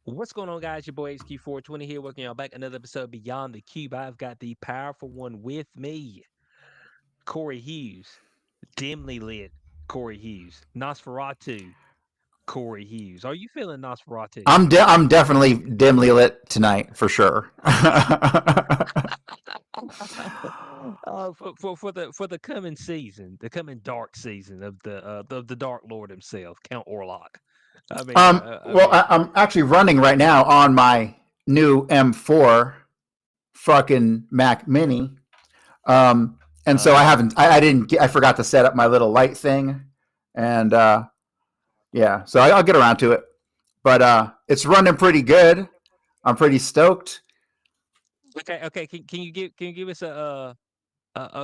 What's going on, guys? Your boy HQ420 here, welcome y'all back. Another episode of Beyond the Cube. I've got the powerful one with me, Corey Hughes, dimly lit Corey Hughes, Nosferatu Corey Hughes. Are you feeling Nosferatu? I'm definitely dimly lit tonight for sure. For the coming season, the coming dark season of the Dark Lord himself, Count Orlok. I mean, I'm actually running right now on my new M4 fucking Mac Mini. And so I didn't I forgot to set up my little light thing, and yeah, so I'll get around to it. But it's running pretty good. I'm pretty stoked. okay. Can you give us a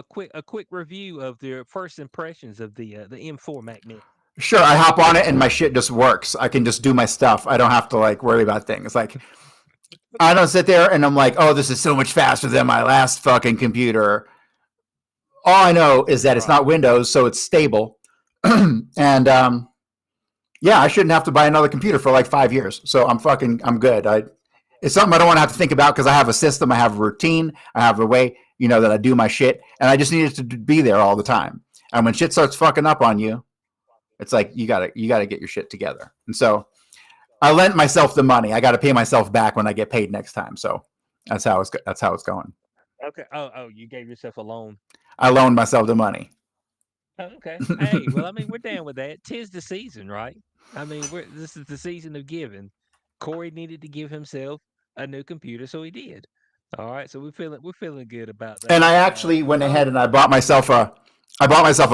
quick review of the first impressions of the M4 Mac Mini? Sure, I hop on it and my shit just works. I can just do my stuff. I don't have to like worry about things. Like I don't sit there and I'm like, oh, this is so much faster than my last fucking computer. All I know is that it's not Windows, so it's stable. And yeah, I shouldn't have to buy another computer for like 5 years. So I'm good. It's something I don't want to have to think about because I have a system, I have a routine, I have a way, that I do my shit, and I just need it to be there all the time. And when shit starts fucking up on you, it's like you gotta get your shit together. And so I lent myself the money. I got to pay myself back when I get paid next time. So that's how it's going. Okay. Oh, you gave yourself a loan. I loaned myself the money. Oh, okay. Hey, well, I mean, we're down with that. 'Tis the season, right? I mean, this is the season of giving. Corey needed to give himself a new computer, so he did. All right, so we're feeling good about And I that. actually went ahead and I bought myself a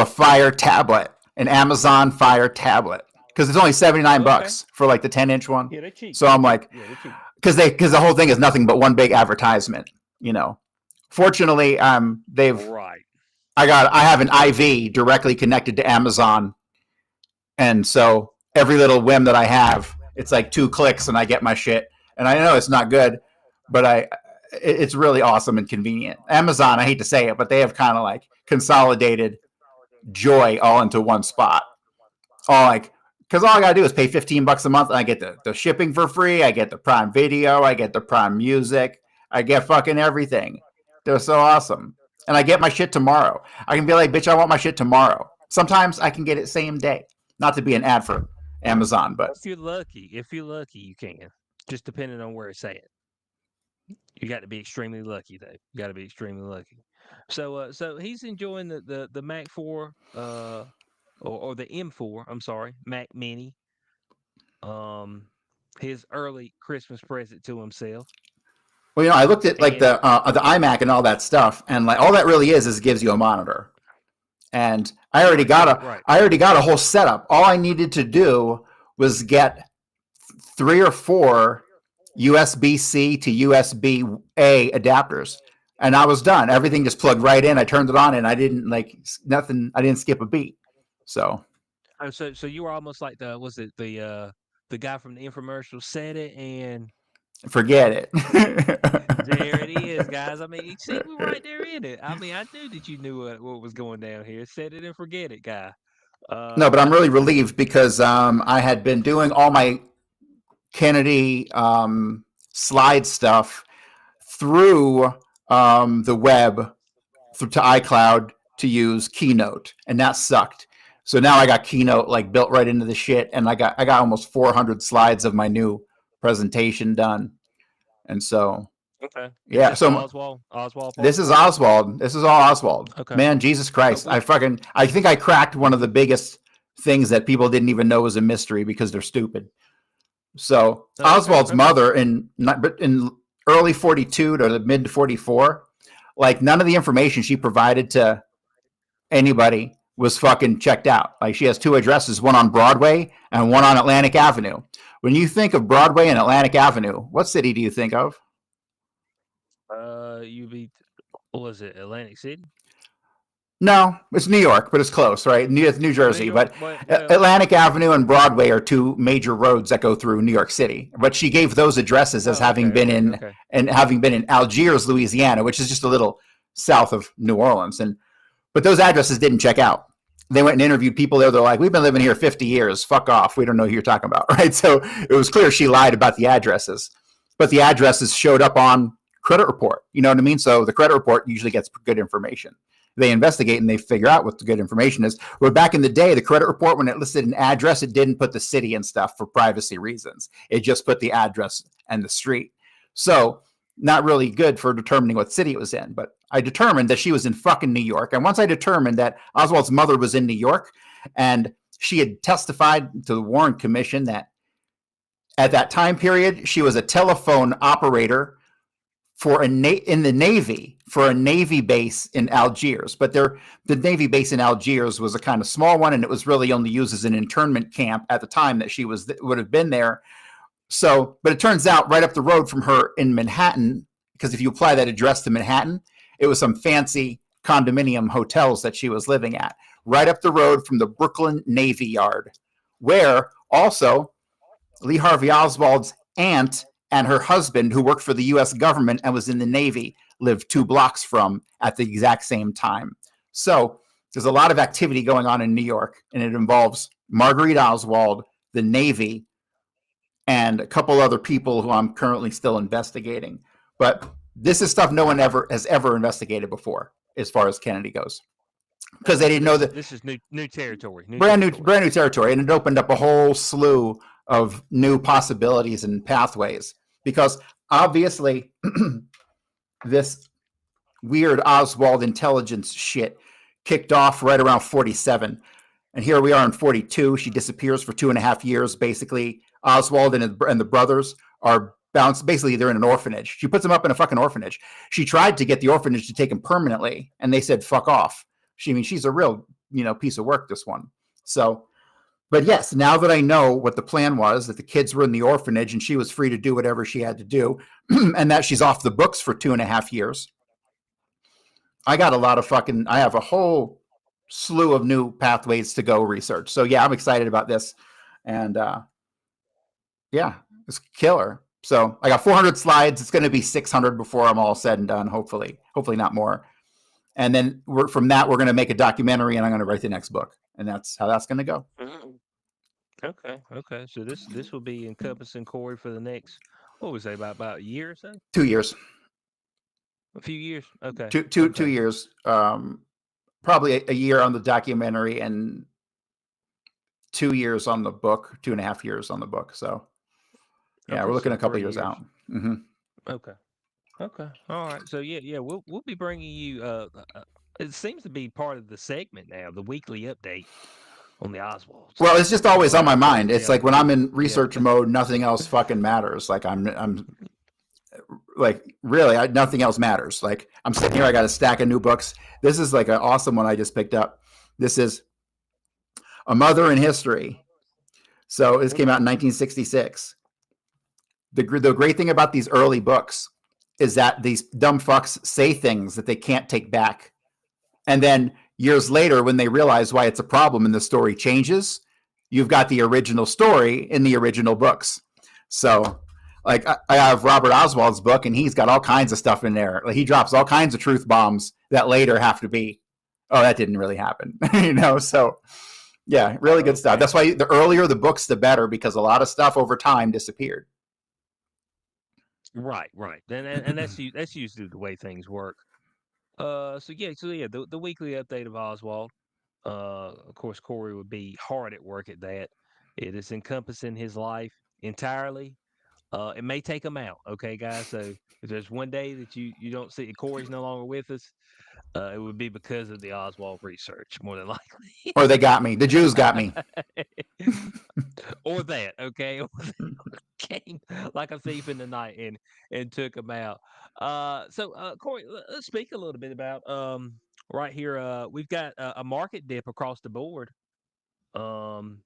Fire tablet, an Amazon Fire tablet, because it's only $79 for like the 10-inch one. Yeah, they're cheap. So I'm like, Yeah, they're cheap. because the whole thing is nothing but one big advertisement. Fortunately, Right. I have an IV directly connected to Amazon, and so every little whim that I have, it's like 2 clicks and I get my shit. And I know it's not good, but it's really awesome and convenient. Amazon, I hate to say it, but they have kind of like consolidated joy all into one spot. Because all I gotta do is pay $15 a month, and I get the shipping for free. I get the Prime Video. I get the Prime Music. I get fucking everything. They're so awesome, and I get my shit tomorrow. I can be like, bitch, I want my shit tomorrow. Sometimes I can get it same day. Not to be an ad for Amazon, but If you're lucky, you can. Just depending on where it's at. You got to be extremely lucky, though. You got to be extremely lucky. So he's enjoying the Mac 4, or the M4. I'm sorry, Mac Mini. Um, his early Christmas present to himself. well, I looked at like And the iMac and all that stuff, and like all that really is it gives you a monitor. And I already got right. a whole setup. All I needed to do was get 3 or 4 USB-C to USB-A adapters, and I was done. Everything just plugged right in. I turned it on, and I didn't like nothing. I didn't skip a beat. So So you were almost like the guy from the infomercial said it, and forget it. there it is, guys. I mean, you see, we're right there in it. I mean, I knew that you knew what was going down here. Set it and forget it, guy. No, but I'm really relieved because I had been doing all my Kennedy slide stuff through the web to iCloud to use Keynote, and that sucked. So now I got Keynote like built right into the shit, and I got almost 400 slides of my new presentation done. And so Okay. Is yeah, this so Oswald this is Parker? Oswald. This is all Oswald. Okay. Man, Jesus So Christ. what? I think I cracked one of the biggest things that people didn't even know was a mystery because they're stupid. So Okay. Oswald's Okay. mother in early 42 to mid 44, like none of the information she provided to anybody was fucking checked out. Like she has 2 addresses, one on Broadway and one on Atlantic Avenue. When you think of Broadway and Atlantic Avenue, what city do you think of? You be what was it? Atlantic City, No, it's New York, but it's close, right? It's New New Jersey, York. but Well, Atlantic Avenue and Broadway are 2 major roads that go through New York City. But she gave those addresses as oh, okay, okay, okay. having been in Algiers, Louisiana, which is just a little south of New Orleans, but those addresses didn't check out. they went and interviewed people there. They're like, we've been living here 50 years. Fuck off. We don't know who you're talking about. Right. So it was clear she lied about the addresses, but the addresses showed up on credit report. You know what I mean? So the credit report usually gets good information. They investigate and they figure out what the good information is. But back in the day, the credit report, when it listed an address, it didn't put the city and stuff for privacy reasons. It just put the address and the street. So not really good for determining what city it was in. But I determined that she was in fucking New York. And once I determined that Oswald's mother was in New York and she had testified to the Warren Commission that at that time period, she was a telephone operator for in the Navy for a Navy base in Algiers. But the Navy base in Algiers was a kind of small one, and it was really only used as an internment camp at the time that she would have been there. So, but it turns out right up the road from her in Manhattan, because if you apply that address to Manhattan, it was some fancy condominium hotels that she was living at, right up the road from the Brooklyn Navy Yard, where also Lee Harvey Oswald's aunt and her husband, who worked for the U.S. government and was in the Navy, lived 2 blocks from at the exact same time. So there's a lot of activity going on in New York, and it involves Marguerite Oswald, the Navy, and a couple other people who I'm currently still investigating. But this is stuff no one has ever investigated before, as far as Kennedy goes, because they So didn't know that. this is new territory. New brand new territory. brand new territory, and it opened up a whole slew of new possibilities and pathways, because obviously this weird Oswald intelligence shit kicked off right around 47, and here we are in 42. She disappears for 2.5 years. Basically, Oswald and the brothers are bounced. Basically, they're in an orphanage. She puts them up in a fucking orphanage. She tried to get the orphanage to take them permanently, and they said fuck off. She's a real piece of work, this one. So, but yes, now that I know what the plan was, that the kids were in the orphanage and she was free to do whatever she had to do, and that she's off the books for 2.5 years, I got a lot of I have a whole slew of new pathways to go research. So yeah, I'm excited about this. And yeah, it's killer. So I got 400 slides. It's going to be 600 before I'm all said and done, hopefully not more. And then from that, we're going to make a documentary, and I'm going to write the next book. And that's how that's going to go. Mm-hmm. Okay. So this will be encompassing Corey for the next, what would we say, about a year or so? 2 years. A few years. Okay. Two 2 years. Probably a year on the documentary and 2 years on the book. 2.5 years on the book. So yeah, we're looking so a couple 3 years years. out. Mm-hmm. Okay. All right. So yeah, we'll be bringing you. It seems to be part of the segment now, the weekly update on the Oswalds. Well, it's just always on my mind. It's Yeah. like when I'm in research Yeah. mode, nothing else fucking matters. Like I'm like really, nothing else matters. Like I'm sitting here, I got a stack of new books. This is like an awesome one I just picked up. This is A Mother in History. So this came out in 1966. The great thing about these early books is that these dumb fucks say things that they can't take back. And then years later, when they realize why it's a problem and the story changes, you've got the original story in the original books. So like I have Robert Oswald's book, and he's got all kinds of stuff in there. Like he drops all kinds of truth bombs that later have to be, oh, that didn't really happen. So yeah, really good stuff. That's why the earlier the books, the better, because a lot of stuff over time disappeared. Right. And that's usually the way things work. So yeah, the weekly update of Oswald. Of course, Corey would be hard at work at that. It is encompassing his life entirely. It may take him out, okay, guys. So if there's one day that you don't see Corey's no longer with us, it would be because of the Oswald research, more than likely. Or they got me. The Jews got me. Or that, okay? Came like a thief in the night and took him out. So Corey, let's speak a little bit about right here. We've got a market dip across the board. Um,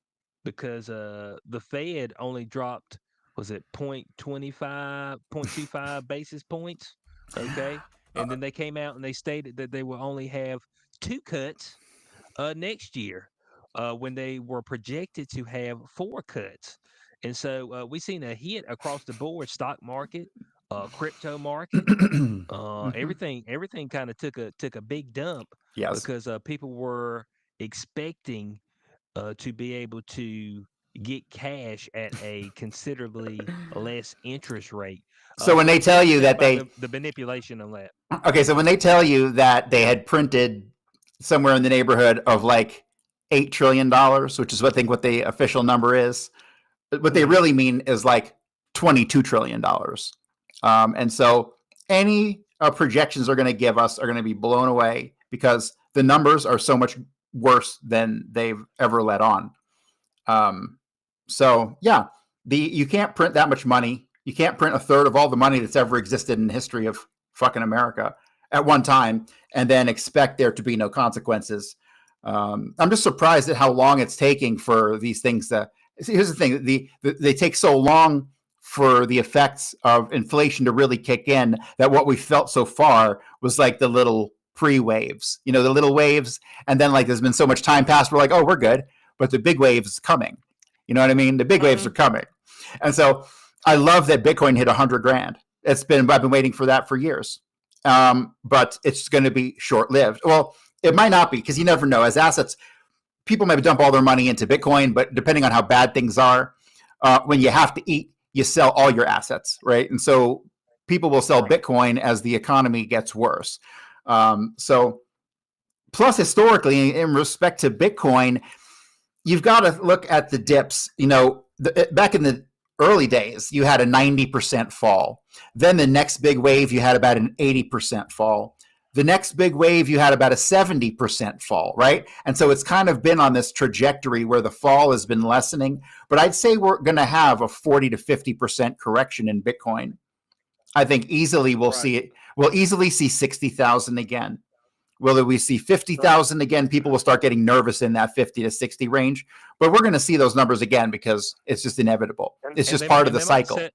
because the Fed only dropped, was it 0.25 basis points, okay? And then they came out and they stated that they will only have 2 cuts next year, when they were projected to have 4 cuts. And so we've seen a hit across the board: stock market, crypto market, everything kind of took a big dump, Yes. because people were expecting to be able to get cash at a considerably less interest rate. So when they What tell do you you think that about they the manipulation on that? okay, so when they tell you that they had printed somewhere in the neighborhood of like $8 trillion, which is what I think what the official number is, what they Hmm. really mean is like $22 trillion. And so any projections they're going to give us are going to be blown away because the numbers are so much worse than they've ever let on. Um, so yeah, you can't print that much money. You can't print a third of all the money that's ever existed in the history of fucking America at one time and then expect there to be no consequences. I'm just surprised at how long it's taking for these things to. See, here's the thing: they take so long for the effects of inflation to really kick in that what we felt so far was like the little pre-waves, the little waves, and then like there's been so much time passed, we're like, oh, we're good, but the big waves coming. You know what I mean? The big waves Hmm. are coming, and so I love that Bitcoin hit 100 grand. I've been waiting for that for years, but it's going to be short lived. Well, it might not be because you never know. As assets, people maybe dump all their money into Bitcoin, but depending on how bad things are, when you have to eat, you sell all your assets, right? And so people will sell Right. Bitcoin as the economy gets worse. So plus historically, in respect to Bitcoin, you've got to look at the dips. Back in the early days, you had a 90% fall. Then the next big wave, you had about an 80% fall. The next big wave, you had about a 70% fall, right? And so it's kind of been on this trajectory where the fall has been lessening. But I'd say we're going to have a 40 to 50% correction in Bitcoin. I think easily we'll Right. see it. We'll easily see 60,000 again. Will we see Right. 50,000 again? People will start getting nervous in that 50 to 60 range, but we're going to see those numbers again because it's just inevitable. And, It's and just they might part of and the they might cycle. set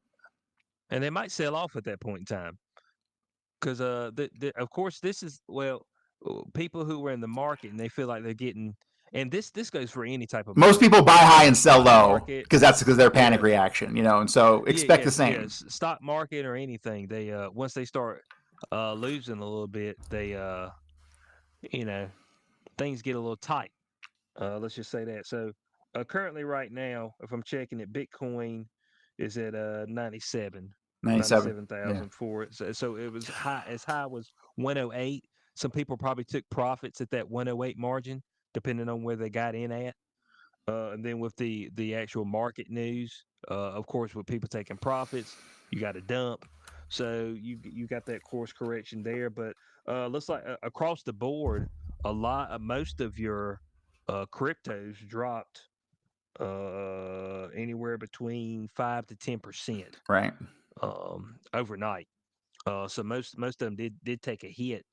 and they might sell off at that point in time because of course this is people who were in the market and they feel like they're getting, and this goes for any type of Most market, people buy high and sell stock low market. because that's because their panic Yeah. reaction, and so Yeah, expect the yes, same. yes. Stock market or anything, they once they start losing a little bit, they you know, things get a little tight. Let's just say that. So currently right now, if I'm checking it, Bitcoin is at 97, 97. Yeah. 97,000 for it. So it was high was 108. Some people probably took profits at that 108 margin, depending on where they got in at. And then with the actual market news, of course, with people taking profits, you got to dump. So you got that course correction there. But looks like across the board, most of your cryptos dropped anywhere between 5 to 10% Right. overnight. So most of them did take a hit.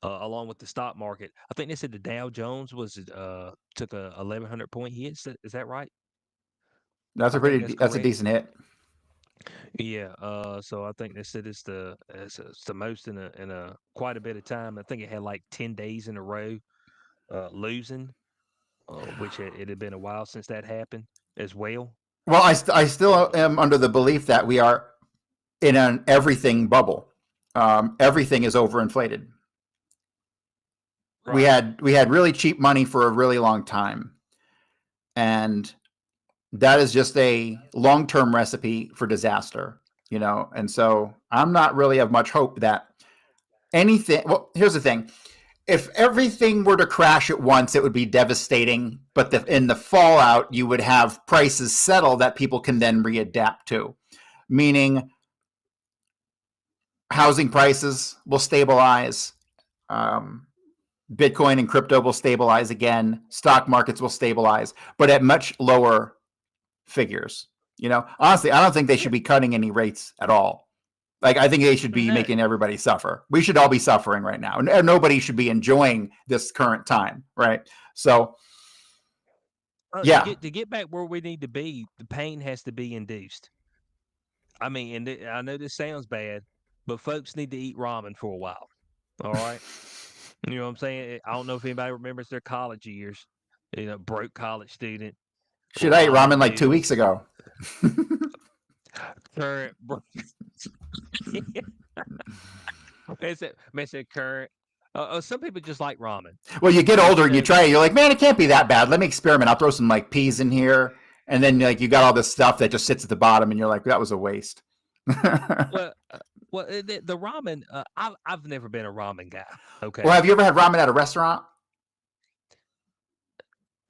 Along with the stock market, I think they said the Dow Jones took a 1,100 point hit. Is that right? I think that's That's a correct. decent hit. Yeah. So I think they said it's the most in a quite a bit of time. I think it had like 10 days in a row losing, which it had been a while since that happened as well. Well, I still Uh, am under the belief that we are in an everything bubble. Everything is overinflated. We right. had we had really cheap money for a really long time, and that is just a long-term recipe for disaster. And so I'm not really of much hope that anything. Well, here's the thing: if everything were to crash at once, it would be devastating. But in the fallout, you would have prices settle that people can then readapt to. Meaning, housing prices will stabilize. Um, Bitcoin and crypto will stabilize again. Stock markets will stabilize, but at much lower figures. Honestly, I don't think they Yeah. should be cutting any rates at all. Like, I think they should be No. making everybody suffer. We should all be suffering right now, and nobody should be enjoying this current time, right? So, yeah, To get back where we need to be, the pain has to be induced. I mean, and I know this sounds bad, but folks need to eat ramen for a while. All right. You know what I'm saying? I don't know if anybody remembers their college years. Broke college student, should I ate ramen ramen like 2 weeks noodles, ago? current. It's it, current. Some people just like ramen. Well, you get But older you and you know, try it. You're like, man, it can't be that bad. Let me experiment. I'll throw some like peas in here, and then like you got all this stuff that just sits at the bottom, and you're like, that was a waste. well, the ramen. I've never been a ramen guy. Well, Okay, have you ever had ramen at a restaurant?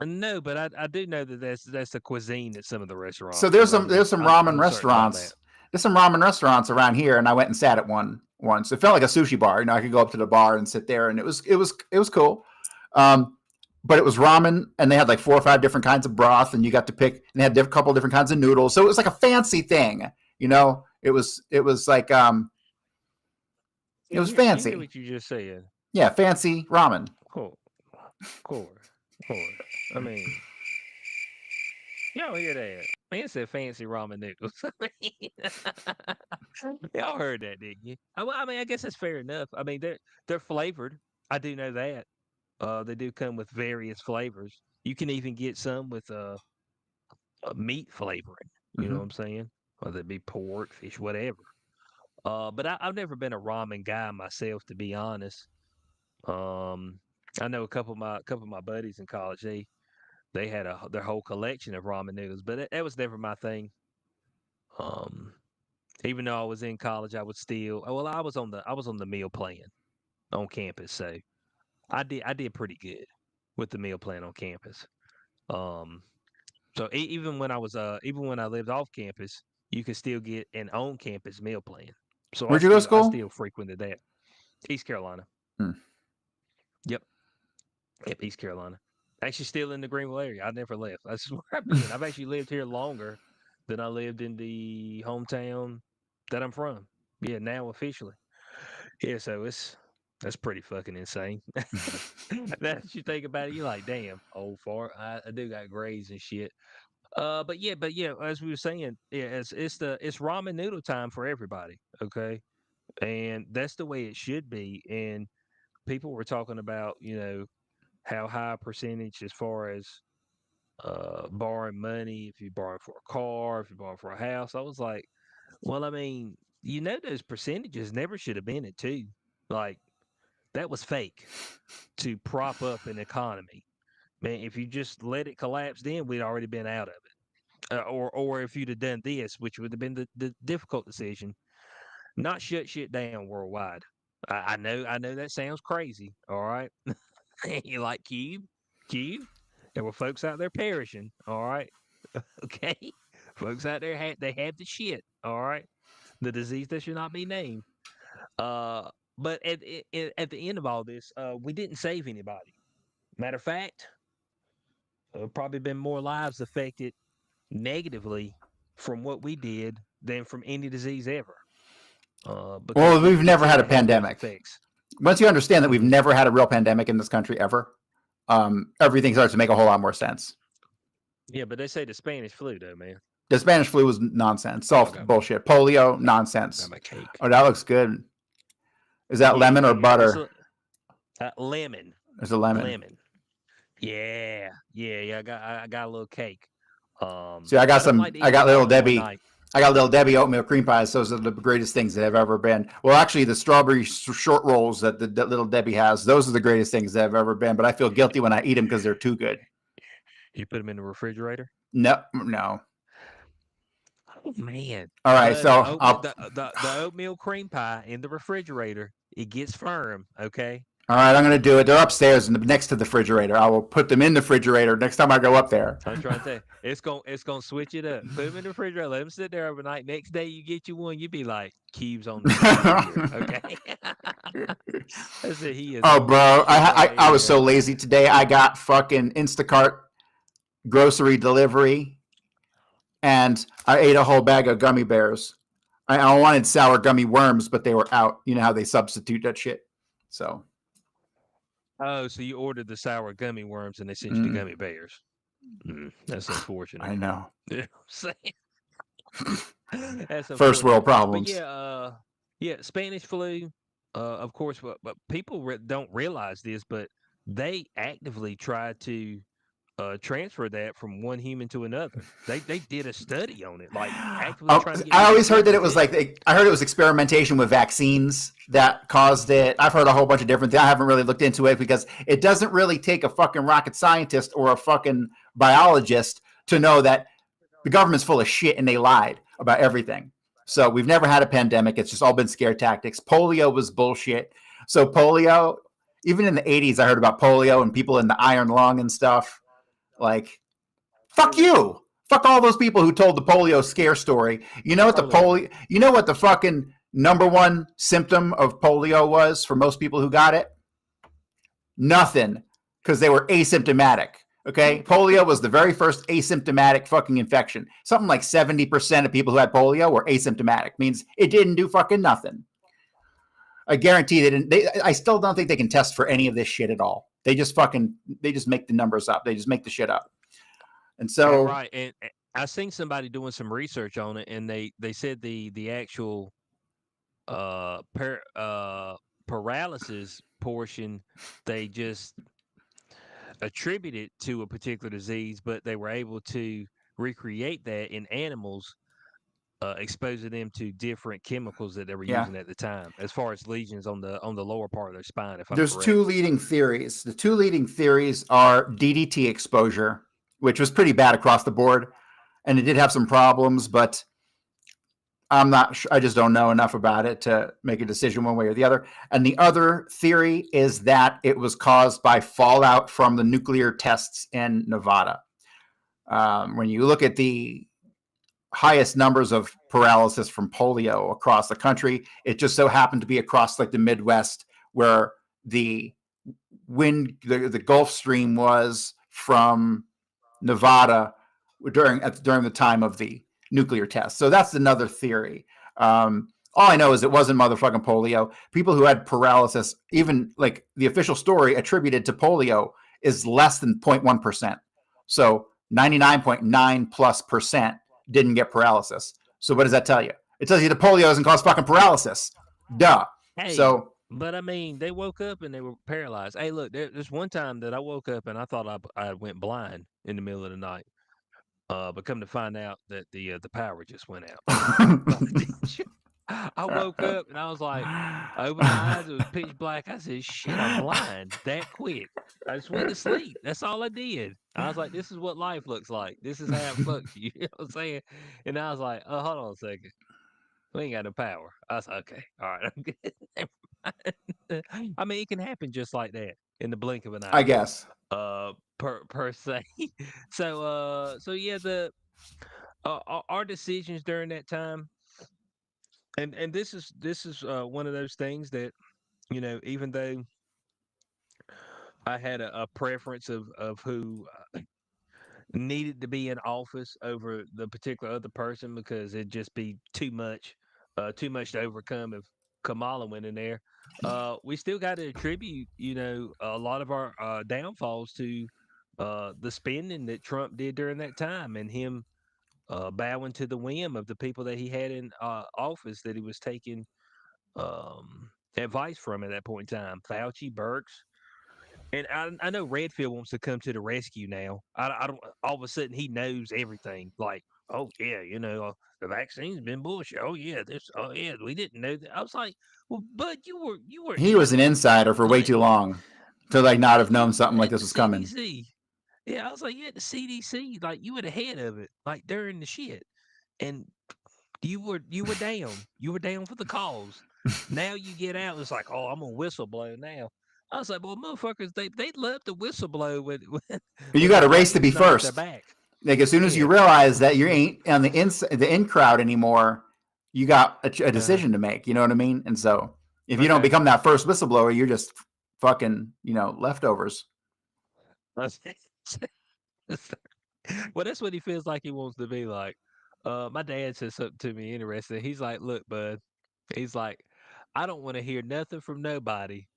no, but I do know that that's a cuisine at some of the So restaurants. there's some ramen I'm certain about that. restaurants. There's some ramen restaurants around here, and I went and sat at one once. It felt like a sushi bar. You know, I could go up to the bar and sit there, and it was cool. Um, but it was ramen, and they had like 4 or 5 different kinds of broth, and you got to pick. And they had a couple different kinds of noodles, so it was like a fancy thing. You know, it was like it was You hear fancy. what you just said? Yeah, fancy ramen. Cool, cool, cool. I mean, y'all hear that? Man said fancy ramen noodles. I mean, y'all heard that, didn't you? I mean, I guess that's fair enough. I mean, they're flavored. I do know that. They do come with various flavors. You can even get some with a meat flavoring. You know what Mm-hmm. I'm saying? Whether it be pork, fish, whatever. But I've never been a ramen guy myself, to be honest. Um, I know a couple of my buddies in college. They had their whole collection of ramen noodles, but that was never my thing. Um, Even though I was in college, I would still. Well, I was on the meal plan on campus, so I did pretty good with the meal plan on campus. Um, so even when I lived off campus, you could still get an on campus meal plan. So I Where'd you go to still I school? still frequented that. East Carolina. Hmm. Yep. Yep. East Carolina. Actually, still in the Greenville area. I never left. That's where I've been. I've actually lived here longer than I lived in the hometown that I'm from. Yeah, now officially. Yeah, so that's pretty fucking insane. That you think about it, you're like, damn, old fart. I do got grades and shit. But yeah, as we were saying, yeah, it's ramen noodle time for everybody. Okay, and that's the way it should be. And people were talking about, how high a percentage as far as borrowing money, if you borrow for a car, if you borrow for a house. I was like, well, I mean, those percentages never should have been at two. Like that was fake to prop up an economy. Man, if you just let it collapse, then we'd already been out of it. Or if you'd have done this, which would have been the difficult decision, not shut shit down worldwide. I know that sounds crazy. All right, you like Cube. There were folks out there perishing. All right, okay, folks out there they have the shit. All right, the disease that should not be named. Uh, but at the end of all this, we didn't save anybody. Matter of fact, probably been more lives affected negatively from what we did than from any disease ever. Because Well, we, we've we never tend had a to have those pandemic. effects. Once you understand that we've Hmm. never had a real pandemic in this country ever, everything starts to make a whole lot more sense. Yeah, but they say the Spanish flu, though, man. The Spanish flu was nonsense. Oh, I Soft got my bullshit. Polio, got nonsense. my cake. Oh, that looks good. Is that Yeah, lemon yeah, or yeah. It's butter? lemon, There's a lemon. lemon. Yeah, yeah, yeah. I got a little cake. See, I don't like to I eat a got lot little of them one Debbie. night. I got little Debbie oatmeal cream pies. Those are the greatest things that have ever been. Well, actually, the strawberry short rolls that the little Debbie has, those are the greatest things that have ever been. But I feel guilty when I eat them because they're too good. You put them in the refrigerator. No, no. Oh man, All right, bud, so I'll. the oatmeal cream pie in the refrigerator, it gets firm. Okay, All right, I'm going to do it. They're upstairs and next to the refrigerator. I will put them in the refrigerator next time I go up there. I'm trying to tell you, it's gonna switch it up. Put them in the refrigerator, let them sit there overnight. Next day you get you one, you be like, Cubes on the shit here. Okay, I said he is Oh, on that bro, shit right I was so here. lazy today. I got fucking Instacart grocery delivery, and I ate a whole bag of gummy bears. I wanted sour gummy worms, but they were out. You know how they substitute that shit. So, Oh, so you ordered the sour gummy worms and they sent you the mm, gummy bears. That's unfortunate. I know. You know what I'm saying? That's First unfortunate. world But problems. yeah, Spanish flu. Of course, but people don't realize this, but they actively try to transfer that from one human to another. They did a study on it, like actively Oh, trying to get I people to always heard take that the it was like test. I heard it was experimentation with vaccines that caused it. I've heard a whole bunch of different things. I haven't really looked into it because it doesn't really take a fucking rocket scientist or a fucking biologist to know that the government's full of shit and they lied about everything. So we've never had a pandemic. It's just all been scare tactics. Polio was bullshit. So polio, even in the 80s, I heard about polio and people in the iron lung and stuff. Like, fuck you. Fuck all those people who told the polio scare story. You know what the Polio. polio? You know what the fucking number one symptom of polio was for most people who got it? Nothing, because they were asymptomatic. Okay, polio was the very first asymptomatic fucking infection. Something like 70% of people who had polio were asymptomatic. Means it didn't do fucking nothing. I guarantee they didn't. I still don't think they can test for any of this shit at all. They just make the numbers up. They just make the shit up. And All so, right, and I seen somebody doing some research on it, and they said the actual uh par- uh paralysis portion they just attribute it to a particular disease, but they were able to recreate that in animals, exposing them to different chemicals that they were yeah, using at the time, as far as lesions on the lower part of their spine, if I'm there's two correct. leading theories. The two leading theories are DDT exposure, which was pretty bad across the board, and it did have some problems, but I'm not sure. I just don't know enough about it to make a decision one way or the other. And the other theory is that it was caused by fallout from the nuclear tests in Nevada. When you look at the highest numbers of paralysis from polio across the country, it just so happened to be across like the Midwest where the the Gulf Stream was from Nevada during the time of the nuclear test. So that's another theory. All I know is it wasn't motherfucking polio. People who had paralysis, even like the official story attributed to polio, is less than 0.1%. So 99.9 plus percent didn't get paralysis. So what does that tell you? It tells you the polio doesn't cause fucking paralysis. Duh. Hey, So but I mean, they woke up and they were paralyzed. Hey, look, there's one time that I woke up and I thought I went blind in the middle of the night. But come to find out that the power just went out. I woke up and I was like, I opened my eyes. It was pitch black. I said, "Shit, I'm blind that quick." I just went to sleep. That's all I did. I was like, "This is what life looks like. This is how it fucks you." You know what I'm saying? And I was like, "Oh, hold on a second. We ain't got no power." I was like, "Okay, all right, I'm good." Never mind. I mean, it can happen just like that in the blink of an I eye. guess. Per se. So yeah, the our decisions during that time, and this is one of those things that, even though I had a preference of who needed to be in office over the particular other person because it'd just be too much to overcome if Kamala went in there. We still got to attribute, a lot of our downfalls to the spending that Trump did during that time, and him bowing to the whim of the people that he had in office that he was taking advice from at that point in time. Fauci, Burks, and I know Redfield wants to come to the rescue now. I don't. All of a sudden, he knows everything. Like, oh yeah, the vaccine's been bullshit. Oh yeah, this. Oh yeah, we didn't know that. I was like, well, but you were He was in an it. insider for way Like, too long to like not have known you something were like at this the was coming. CDC. Yeah, I was like, you at the CDC. Like, you were the head of it. Like during the shit, and you were down. You were down for the cause. Now you get out, it's like, oh, I'm a whistleblow now. I was like, well, motherfuckers, they love to whistleblow when when, But you when got the a race to be government's not at their first. back. Like as soon as you Yeah. realize that you ain't on the in crowd anymore, you got a Uh, decision to make. You know what I mean? And so if you don't okay. become that first whistleblower, you're just fucking leftovers. Well, that's what he feels like he wants to be like. My dad said something to me interesting. He's like, look, bud. He's like, I don't want to hear nothing from nobody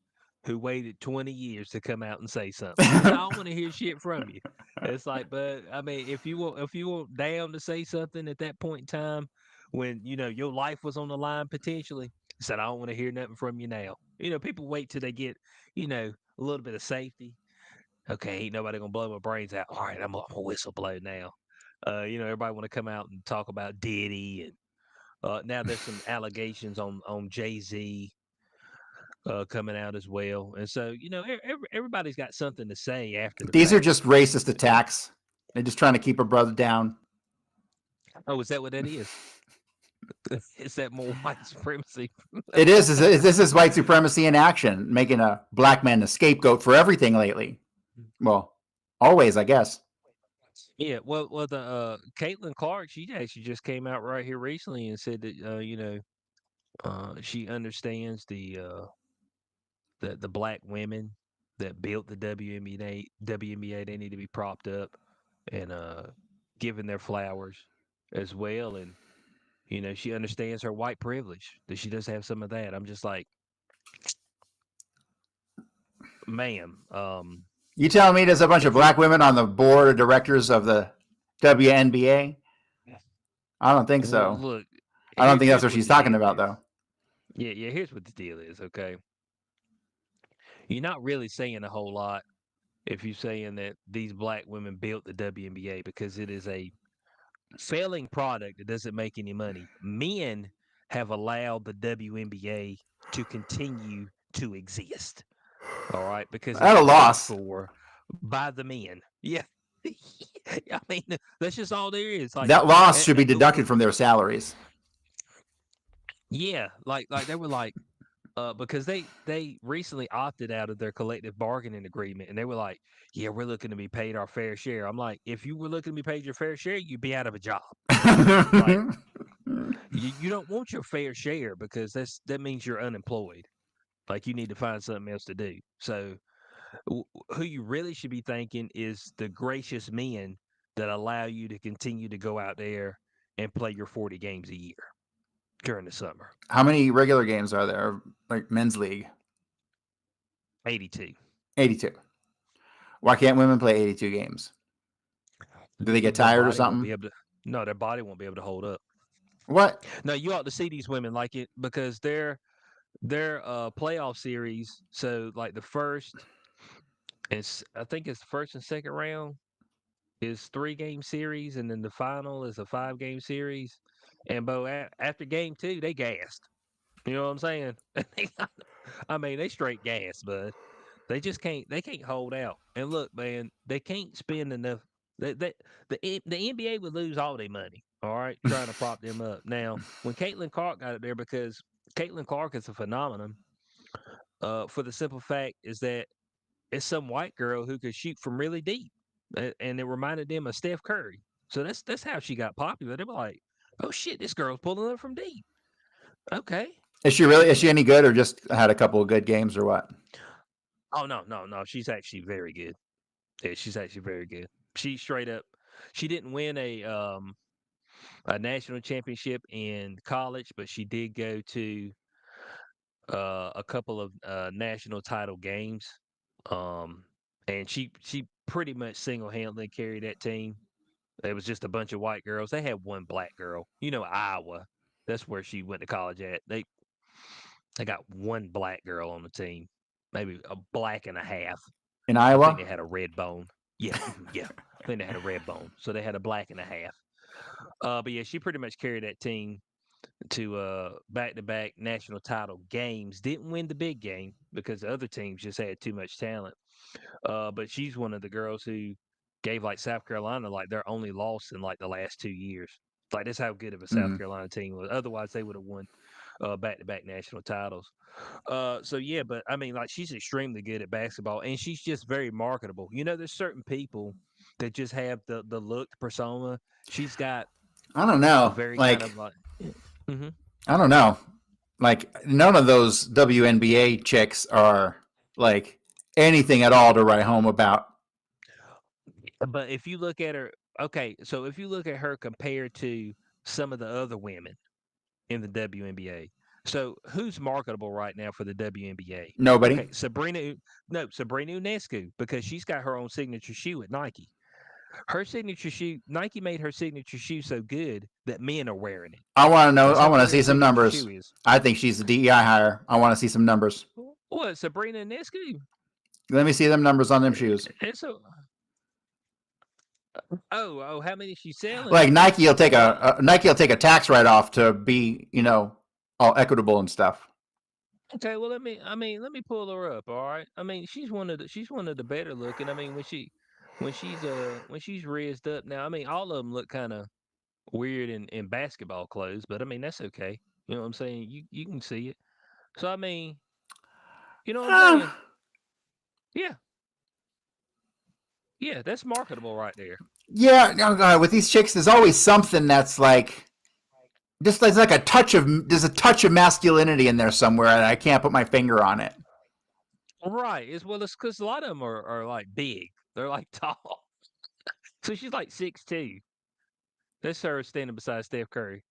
who waited 20 years to come out and say something. He said, I don't want to hear shit from you. It's like, but I mean, if you want down to say something at that point in time when, your life was on the line potentially, he said, I don't want to hear nothing from you now. People wait till they get, a little bit of safety. Okay, ain't nobody gonna blow my brains out. All right, I'm gonna whistle blow now. Everybody want to come out and talk about Diddy, and now there's some allegations on Jay Z coming out as well, and so everybody's got something to say after the These are fact. just racist attacks. They're just trying to keep a brother down. Oh, is that what that is? Is that more white supremacy? It is. This is white supremacy in action, making a black man a scapegoat for everything lately. Well, always, I guess. Yeah, well, the Caitlin Clark, she actually just came out right here recently and said that she understands the black women that built the WNBA. WNBA, they need to be propped up and given their flowers as well. And she understands her white privilege, that she does have some of that. I'm just like, ma'am, You telling me there's a bunch of if you black women on the board of directors of the WNBA? I don't think well, so. look, I don't think that's here's what what she's the talking deal about, is. though. Yeah, here's what the deal is. Okay, you're not really saying a whole lot if you're saying that these black women built the WNBA, because it is a failing product that doesn't make any money. Men have allowed the WNBA to continue to exist. All right, because At it's a paid loss. for by the men. Yeah. I mean, that's just all there is. Like, That loss eh, should eh, be deducted from their salaries. yeah, like they were like, because they recently opted out of their collective bargaining agreement, and they were like, "Yeah, we're looking to be paid our fair share." I'm like, if you were looking to be paid your fair share, you'd be out of a job. Like, you don't want your fair share because that means you're unemployed. Like, you need to find something else to do. So, who you really should be thanking is the gracious men that allow you to continue to go out there and play your 40 games a year during the summer. How many regular games are there? Like men's league? 82. 82. Why can't women play 82 games? Do they get Their tired or body won't something? be able to. No, their body won't be able to hold up. What? No, you ought to see these women like it because their playoff series. So like the first, I think it's the first and second round is 3 game series, and then the final is a 5 game series. And after game two, they gassed. You know what I'm saying? I mean, they straight gas, bud. They just can't. They can't hold out. And look, man, they can't spend enough. The NBA would lose all their money. All right, trying to prop them up. Now, when Caitlin Clark got it there, because Caitlin Clark is a phenomenon. For the simple fact is that it's some white girl who could shoot from really deep, and it reminded them of Steph Curry. So that's how she got popular. They were like, "Oh shit, this girl's pulling up from deep." Okay. Is she really? Is she any good, or just had a couple of good games, or what? Oh no. She's actually very good. Yeah, she's actually very good. She straight up. She didn't win a national championship in college, but she did go to a couple of national title games. Um, and she pretty much single handedly carried that team. It was just a bunch of white girls. They had one black girl. Iowa. That's where she went to college at. They got one black girl on the team, maybe a black and a half. In I think they Iowa? had a red bone. Yeah, yeah. I think they had a red bone, so they had a black and a half. But yeah, she pretty much carried that team to back-to-back national title games. Didn't win the big game because the other teams just had too much talent. But she's one of the girls who gave like South Carolina like their only loss in like the last 2 years. Like that's how good of a South Mm. Carolina team was. Otherwise, they would have won back-to-back national titles. So yeah, but I mean, like she's extremely good at basketball, and she's just very marketable. There's certain people that just have the look, the persona. She's got I don't a know. very kind Like, of like, hmm I don't know. Like, none of those WNBA chicks are like anything at all to write home about. but if you look at her, okay, so if you look at her compared to some of the other women in the WNBA. So who's marketable right now for the WNBA? Nobody. Okay, Sabrina Ionescu, because she's got her own signature shoe at Nike. Her signature shoe, Nike made her signature shoe so good that men are wearing it. I want to know. That's I how want to good her see some signature numbers. shoe is. I think she's a DEI hire. I want to see some numbers. What, Sabrina Ionescu? Let me see them numbers on them shoes. And so, oh, how many she's selling? Like Nike will take Well, Nike will take a tax write off to be all equitable and stuff. okay, well let me pull her up, all right? I mean, she's one of the better looking. I mean, when she's raised up now, I mean, all of them look kind of weird in basketball clothes, but I mean, that's okay. You know what I'm saying? You can see it. So I mean, you know what I'm Uh, saying? Yeah. Yeah, that's marketable right there. yeah, no, with these chicks, there's always something that's like just there's like there's a touch of masculinity in there somewhere, and I can't put my finger on it. Right. As well as because a lot of them are like big. They're like tall. So she's like 6'2". That's her standing beside Steph Curry.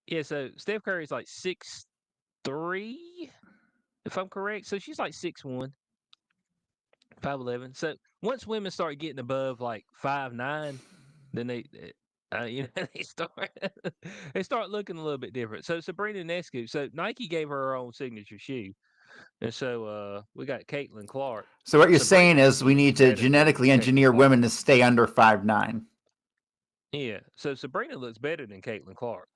Yeah, so Steph Curry's like 6'3", if I'm correct. So she's like 6'1", 5'11". So once women start getting above like 5'9", then they start they start looking a little bit different. So Sabrina Nescu, so Nike gave her own signature shoe, and so we got Caitlin Clark. So what you're saying Sabrina's is we shoe is need to better than genetically Caitlin engineer Clark. women to stay under 5'9". Yeah, so Sabrina looks better than Caitlin Clark.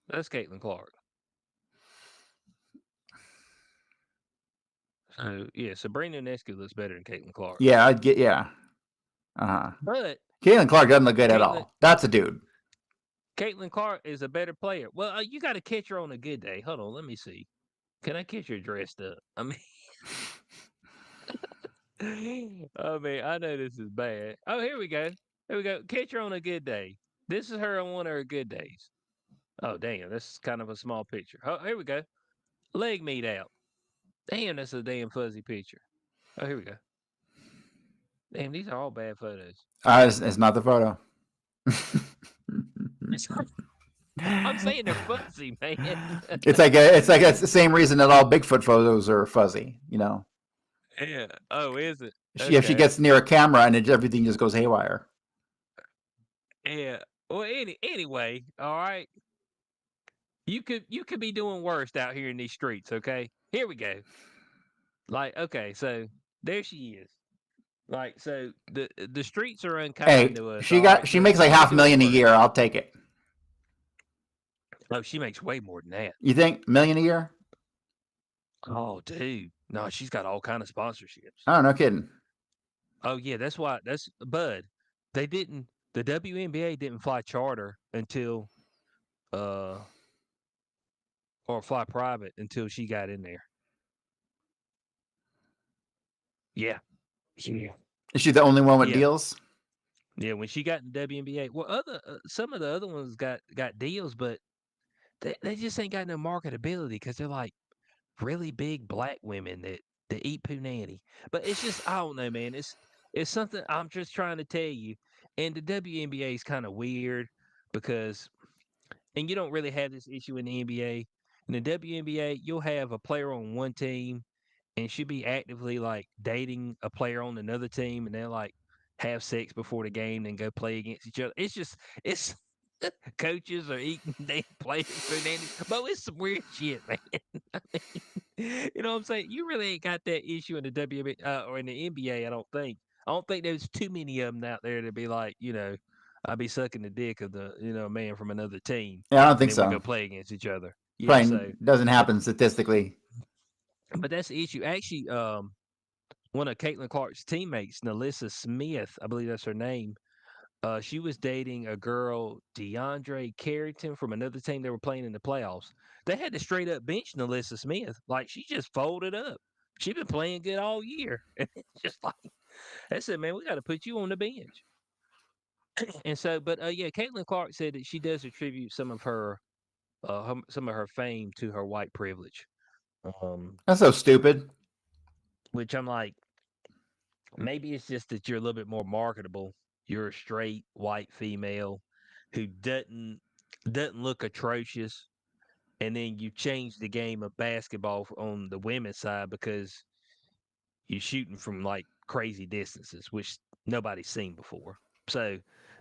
That's Caitlin Clark. So yeah, Sabrina Nescu looks better than Caitlin Clark. Yeah, I'd get yeah. Uh huh. But Caitlin Clark doesn't look good at Caitlin all. That's a dude. Caitlin Clark is a better player. Well, you got to catch her on a good day. Hold on, let me see. Can I catch her dressed up? I mean, I mean, I know this is bad. Oh, here we go. Here we go. Catch her on a good day. This is her on one of her good days. Oh, damn, this is kind of a small picture. Oh, here we go. Leg meat out. Damn, that's a damn fuzzy picture. Oh, here we go. Damn, these are all bad photos. It's not the photo. I'm saying they're fuzzy, man. it's the same reason that all Bigfoot photos are fuzzy. Yeah. Oh, is it? If she Okay. gets near a camera and everything just goes haywire. Yeah. Well, anyway, all right. You could be doing worse out here in these streets. Okay. Here we go. Like, okay, so there she is. Like, so the streets are unkind Hey, to us. she All right. got she So makes like you could half a do it million a worse. year. I'll take it. Oh, she makes way more than that. You think million a year? Oh, dude. No, she's got all kind of sponsorships. Oh, no kidding. Oh yeah, that's why. That's Bud. They didn't. The WNBA didn't fly charter until uh or fly private until she got in there. Yeah. Yeah. Is she the only one with Yeah. deals? Yeah, when she got in WNBA, well, other some of the other ones got deals, but they just ain't got no marketability because they're like really big black women that eat punani. But it's just I don't know, man. It's something I'm just trying to tell you. And the WNBA is kind of weird because, and you don't really have this issue in the NBA. In the WNBA, you'll have a player on one team and she'd be actively like dating a player on another team, and they'll like have sex before the game, then go play against each other. It's coaches are eating damn players' punani, but it's some weird shit, man. I mean, you know what I'm saying? You really ain't got that issue in the WNBA or in the NBA. I don't think. I don't think there's too many of them out there to be like, I'd be sucking the dick of the man from another team, Yeah, I don't and think then we so. go play against each other. Yeah, Probably so doesn't but happen statistically. but that's the issue. Actually, one of Caitlin Clark's teammates, Nalissa Smith, I believe that's her name. She was dating a girl, DeAndre Carrington, from another team they were playing in the playoffs. They had to straight up bench Nalissa Smith. Like she just folded up. She been playing good all year. And it's just like they said, man, we got to put you on the bench. And so, but yeah, Caitlin Clark said that she does attribute some of her fame to her white privilege. Um, That's so stupid. which I'm like, maybe it's just that you're a little bit more marketable. You're a straight white female who doesn't look atrocious, and then you change the game of basketball on the women's side because you're shooting from like crazy distances, which nobody's seen before. So,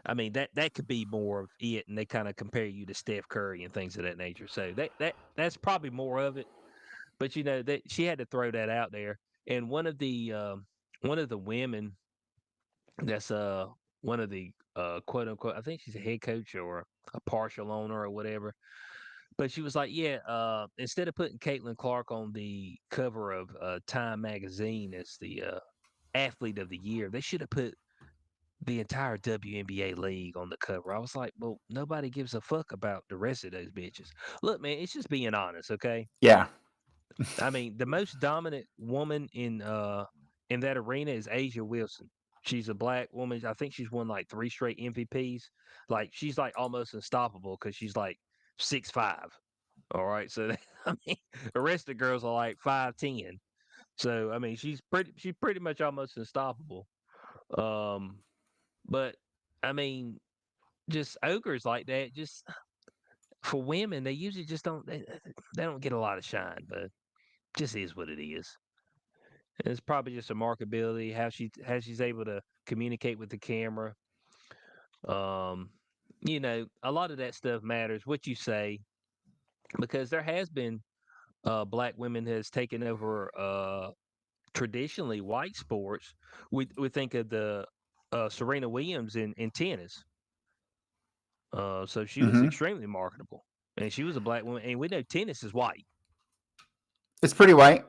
I mean that could be more of it, and they kind of compare you to Steph Curry and things of that nature. So that's probably more of it. But that she had to throw that out there. And one of the women that's one of the quote unquote, I think she's a head coach or a partial owner or whatever. But she was like, yeah, instead of putting Caitlin Clark on the cover of Time magazine as the athlete of the year, they should have put the entire WNBA league on the cover. I was like, well, nobody gives a fuck about the rest of those bitches. Look, man, it's just being honest, okay? Yeah. I mean, the most dominant woman in that arena is Asia Wilson. She's a black woman. I think she's won like 3 straight MVPs. Like she's like almost unstoppable because she's like 6'5". All right, so I mean, the rest of the girls are like 5'10". So I mean, she's pretty much almost unstoppable. Um, but I mean, just ogres like that, just for women, they usually just they don't get a lot of shine, but just is what it is. And it's probably just a markability, how she's able to communicate with the camera. Um, a lot of that stuff matters. What you say, because there has been black women has taken over traditionally white sports. We think of the Serena Williams in tennis. So she was Mm-hmm. extremely marketable, and she was a black woman. And we know tennis is white. It's pretty white.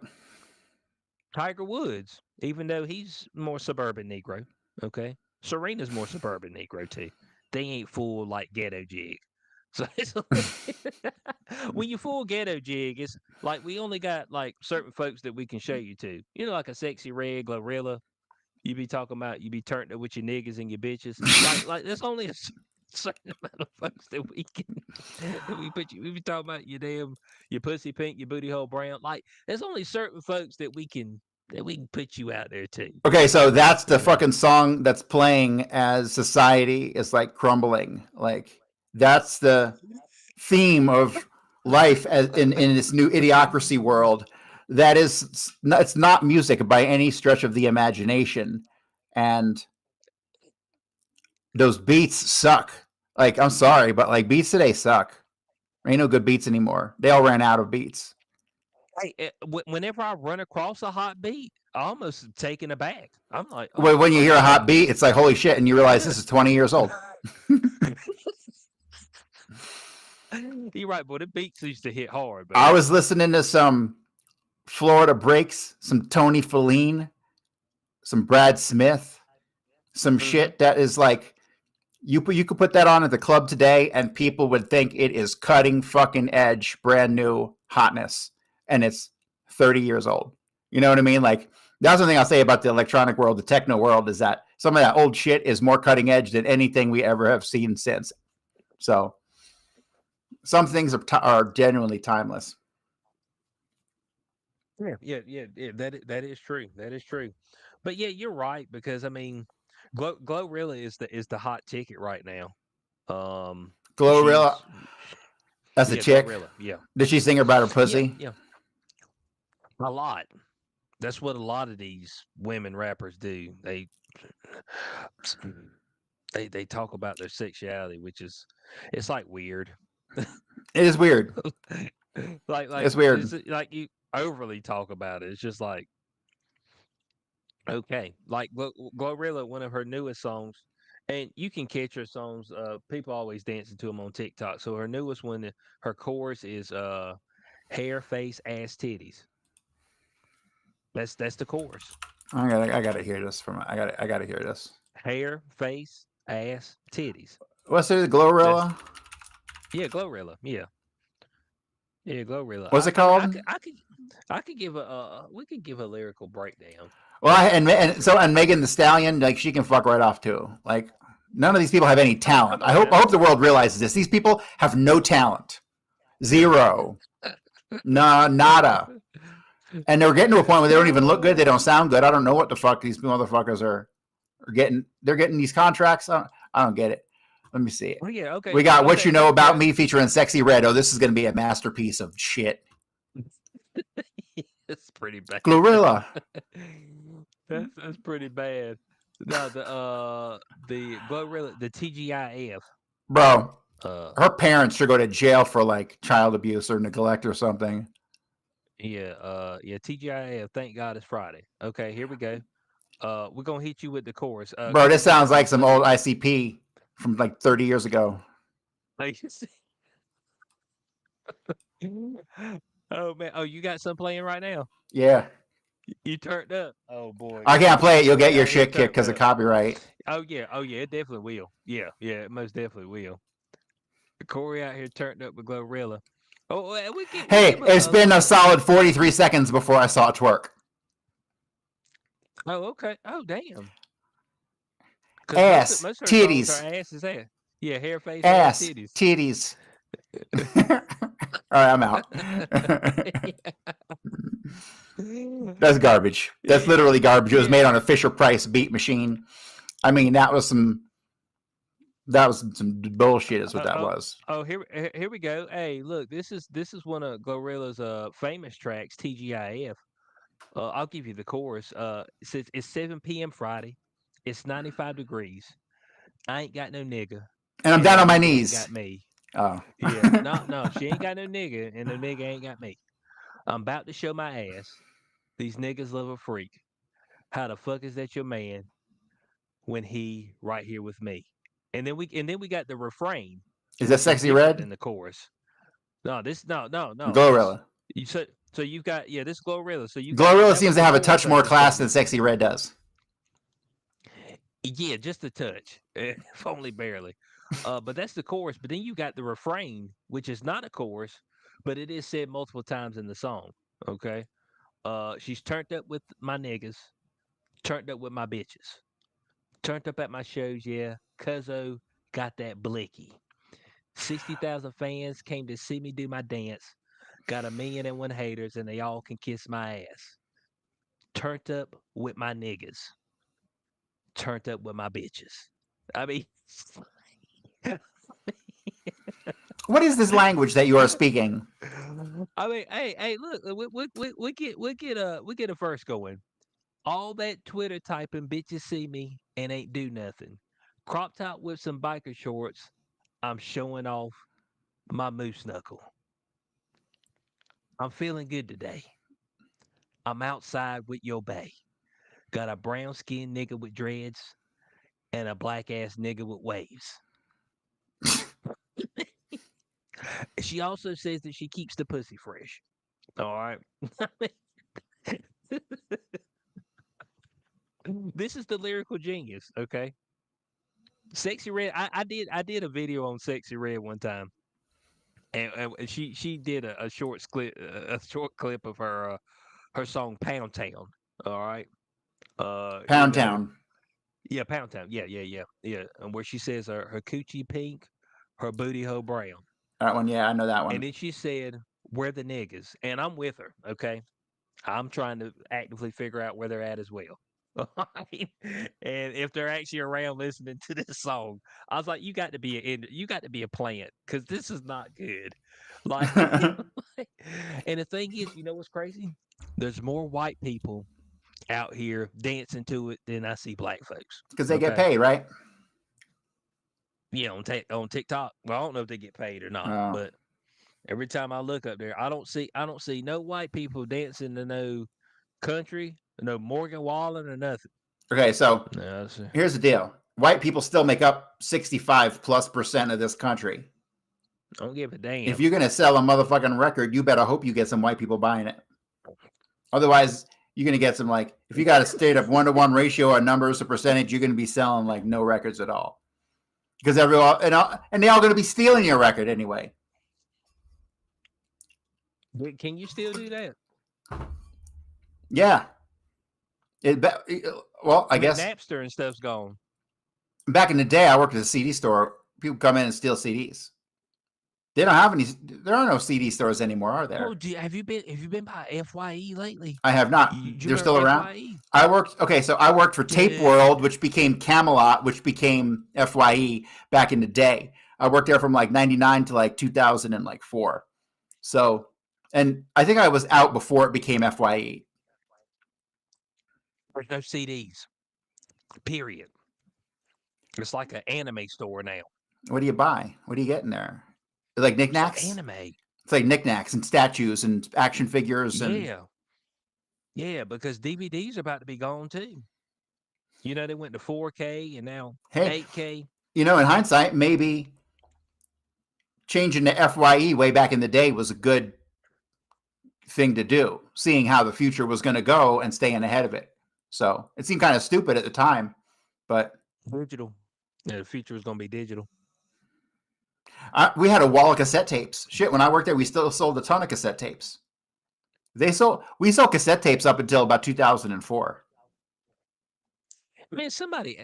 Tiger Woods, even though he's more suburban Negro, okay. Serena's more suburban Negro too. They ain't full like ghetto jig. So it's when you full ghetto jig, it's like we only got like certain folks that we can show you to. Like a sexy red Glorilla. You be talking about you be turned up with your niggas and your bitches. Like there's only a certain amount of folks that we can that we be talking about your pussy pink, your booty hole brown. Like there's only certain folks that we can put you out there too. Okay, so that's the You know. fucking song that's playing as society is like crumbling. Like that's the theme of life as in this new idiocracy world. That is, it's not music by any stretch of the imagination, and those beats suck. Like I'm sorry, but like beats today suck. There ain't no good beats anymore. They all ran out of beats. Hey, whenever I run across a hot beat, I almost taken aback. I'm like, oh, When you hear a hot okay. beat, it's like holy shit, and you realize this is 20 years old. You're right, boy. The beats used to hit hard, I buddy. was listening to some Florida Breaks, some Tony Feline, some Brad Smith, some Mm-hmm. shit that is like you could put that on at the club today and people would think it is cutting fucking edge, brand new hotness, and it's 30 years old. You know what I mean? Like that's the thing I'll say about the electronic world, the techno world, is that some of that old shit is more cutting edge than anything we ever have seen since. So some things are genuinely timeless. Yeah. That is true. That is true. But yeah, you're right because I mean, Glorilla is the hot ticket right now. Um, Glorilla, she's that's a yeah, chick. Glorilla. Yeah, Did she sing about her yeah, pussy? yeah. A lot. That's what a lot of these women rappers do. They talk about their sexuality, which is it's like weird. It is weird. Like It's weird. it's like you overly talk about it. It's just like okay, like Glorilla, one of her newest songs, and you can catch her songs. People always dancing to them on TikTok. So her newest one, her chorus is hair, face, ass, titties. That's the chorus. I gotta hear this from. I gotta hear this. Hair, face, ass, titties. What's it? That's Glorilla? yeah, Glorilla. Yeah, yeah, Glorilla. What's it called? I could give we could give a lyrical breakdown. Well, and Megan the Stallion, like she can fuck right off too. Like none of these people have any talent. I'm okay. I hope the world realizes this. These people have no talent, zero, nada, and they're getting to a point where they don't even look good. They don't sound good. I don't know what the fuck these motherfuckers are getting. They're getting these contracts. I don't get it. Let me see it. Oh yeah, okay, We got What You Know About yeah. Me featuring Sexy Red. Oh, this is going to be a masterpiece of shit. It's pretty bad. Glorilla. That's pretty bad. No, the Glorilla, the TGIF. Bro, Uh, her parents should go to jail for like child abuse or neglect or something. Yeah. TGIF. Thank God it's Friday. Okay, here we go. We're gonna hit you with the chorus. Bro, this Cause sounds like some let me. old ICP from like 30 years ago. Like, oh man. Oh, you got some playing right now. Yeah. You turned up. Oh boy. I can't play it. You'll get Corey your out here shit kicked turned because of up. copyright. Oh yeah. Oh yeah. It definitely will. Yeah. It most definitely will. Corey out here turned up with Glorilla. Oh, we Hey, give it's a been a little. solid 43 seconds before I saw it twerk. Oh okay. Oh damn. Because Ass, most of her songs are titties, ass is ass. Yeah, hair, face, ass, ass, titties. titties. All right, I'm out. That's garbage. That's Yeah, literally garbage. It was yeah. made on a Fisher Price beat machine. I mean, that was some bullshit. Is what Uh, that oh, was. here we go. Hey, look, this is one of Glorilla's famous tracks, TGIF. I'll give you the chorus. It says it's 7 p.m. Friday. It's 95 degrees. I ain't got no nigga, And I'm and down no on my nigga ain't knees. got me. Oh. Yeah, no, she ain't got no nigga, and no nigga ain't got me. I'm about to show my ass. These niggas love a freak. How the fuck is that your man when he right here with me? And then we got the refrain, Is that which is Sexy different Red? than the chorus. No, this no. This Glorilla. you so you've got this Glorilla. So you got Glorilla that seems was to the have a chorus touch of more the class song. than Sexy Red does. Yeah, just a touch, if only barely. But that's the chorus. But then you got the refrain, which is not a chorus, but it is said multiple times in the song. Okay. She's turned up with my niggas, turned up with my bitches, turned up at my shows. Yeah, Cuzzo got that blicky. 60,000 fans came to see me do my dance. Got 1,000,001 haters, and they all can kiss my ass. Turned up with my niggas. Turned up with my bitches. I mean, What is this language that you are speaking? hey, look, we get a verse going. All that Twitter typing, bitches see me and ain't do nothing. Crop top with some biker shorts. I'm showing off my moose knuckle. I'm feeling good today. I'm outside with your bae. Got a brown skinned nigga with dreads and a black ass nigga with waves. She also says that she keeps the pussy fresh. All right. This is the lyrical genius. Okay. Sexy Red. I did a video on Sexy Red one time, and she did a short clip of her song Pound Town. All right. Pound Town. Yeah, Pound Town. Yeah. And where she says her coochie pink, her booty hole brown. That one, yeah, I know that And one. then she said, "Where the niggas?" And I'm with her. Okay, I'm trying to actively figure out where they're at as well. Alright? And if they're actually around listening to this song, I was like, you got to be a plant because this is not good. Like, and the thing is, you know what's crazy? There's more white people out here dancing to it than I see black folks. Because they get Okay, paid, right? yeah, on TikTok. Well, I don't know if they get paid or not, Oh. but every time I look up there, I don't see no white people dancing to no country, no Morgan Wallen or nothing. Okay, so No, it's, here's the deal. White people still make up 65+% of this country. I don't give a If damn. you're gonna sell a motherfucking record, you better hope you get some white people buying it. Otherwise, you're gonna get some like if you got a straight up 1-to-1 ratio or numbers or percentage, you're gonna be selling like no records at all. Because everyone and they all gonna be stealing your record anyway. Can you still do that? Yeah. It, well, I I mean, guess Napster and stuff's gone. back in the day, I worked at a CD store. People come in and steal CDs. They don't have any. There are no CD stores anymore, are Oh, there? have you been by FYE lately? I have not. Do you They're remember still around. FYE? I worked. Okay, so I worked for Tape Dude, World, which became Camelot, which became FYE back in the day. I worked there from like '99 to like 2004. So, and I think I was out before it became FYE. there's no CDs. Period. It's like an anime store now. What do you buy? What do you get in there? Like So knickknacks? anime. It's like knickknacks and statues and action figures and Yeah, yeah, because DVDs are about to be gone too. You know, they went to 4K and now hey, 8K. in hindsight, maybe changing to FYE way back in the day was a good thing to do, seeing how the future was going to go and staying ahead of it. So it seemed kind of stupid at the time, but Digital. Yeah, the future is going to be digital. we had a wall of cassette tapes. Shit, when I worked there, we still sold a ton of cassette tapes. We sold cassette tapes up until about 2004. Man, somebody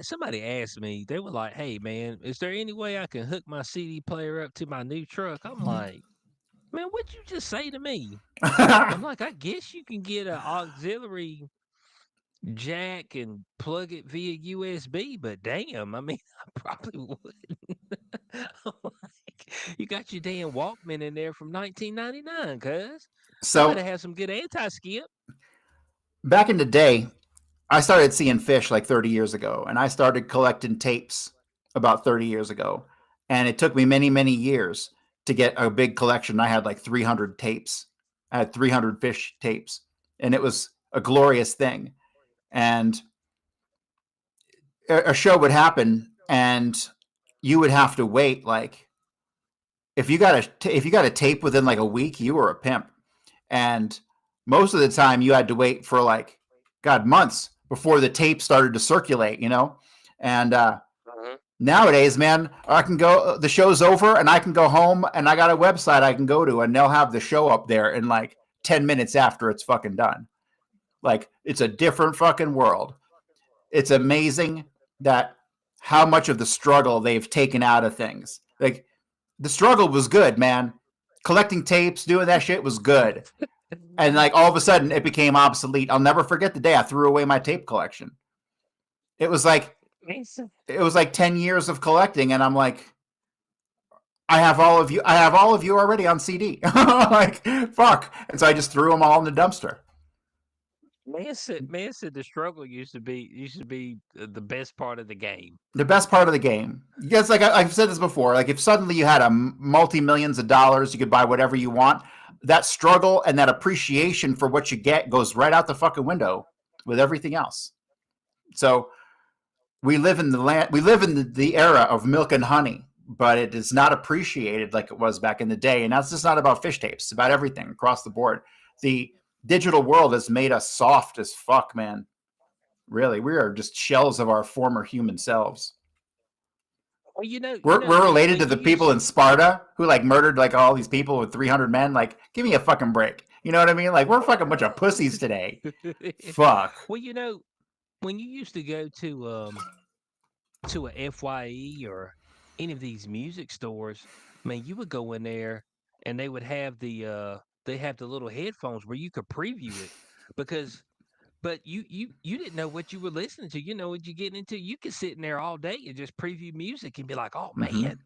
asked me. They were like, "Hey, man, is there any way I can hook my CD player up to my new truck?" I'm like, "Man, what'd you just say to me?" I'm like, "I guess you can get an auxiliary jack and plug it via USB, but damn, I mean, I probably wouldn't." I'm like, you got your damn Walkman in there from 1999, cuz. That So better have some good anti-skip. back in the day, I started seeing fish like 30 years ago, and I started collecting tapes about 30 years ago. And it took me many, many years to get a big collection. I had like 300 tapes. I had 300 fish tapes, and it was a glorious thing. And a show would happen, and you would have to wait. Like if you got a tape within like a week, you were a pimp. And most of the time, you had to wait for like months before the tape started to circulate. And Mhm. nowadays, man, I can go. The show's over, and I can go home, and I got a website I can go to, and they'll have the show up there in like 10 minutes after it's fucking done. Like it's a different fucking world. It's amazing that how much of the struggle they've taken out of things. Like the struggle was good, man. Collecting tapes, doing that shit was good. And like all of a sudden it became obsolete. I'll never forget the day I threw away my tape collection. It was like Mason. 10 years of collecting and I'm like I have all of you already on CD. Like fuck. And so I just threw them all in the dumpster. Man said the struggle used to be the best part of the game. The best part of the game. Yes, like I've said this before. Like if suddenly you had a multi millions of dollars, you could buy whatever you want. That struggle and that appreciation for what you get goes right out the fucking window with everything else. So we live in the land. We live in the era of milk and honey, but it is not appreciated like it was back in the day. And that's just not about fish tapes. It's about everything across the board. The digital world has made us soft as fuck, man. Really, we are just shells of our former human selves. Well, We're related to when the you people used in Sparta who like murdered like all these people with 300 men. Like, give me a fucking break. You know what I mean? Like, we're a fucking bunch of pussies today. Fuck. well, when you used to go to a FYE or any of these music stores, man, you would go in there and they have the little headphones where you could preview it because but you didn't know what you were listening to. You know what you're getting into. You could sit in there all day and just preview music and be like, "Oh Mm-hmm. man,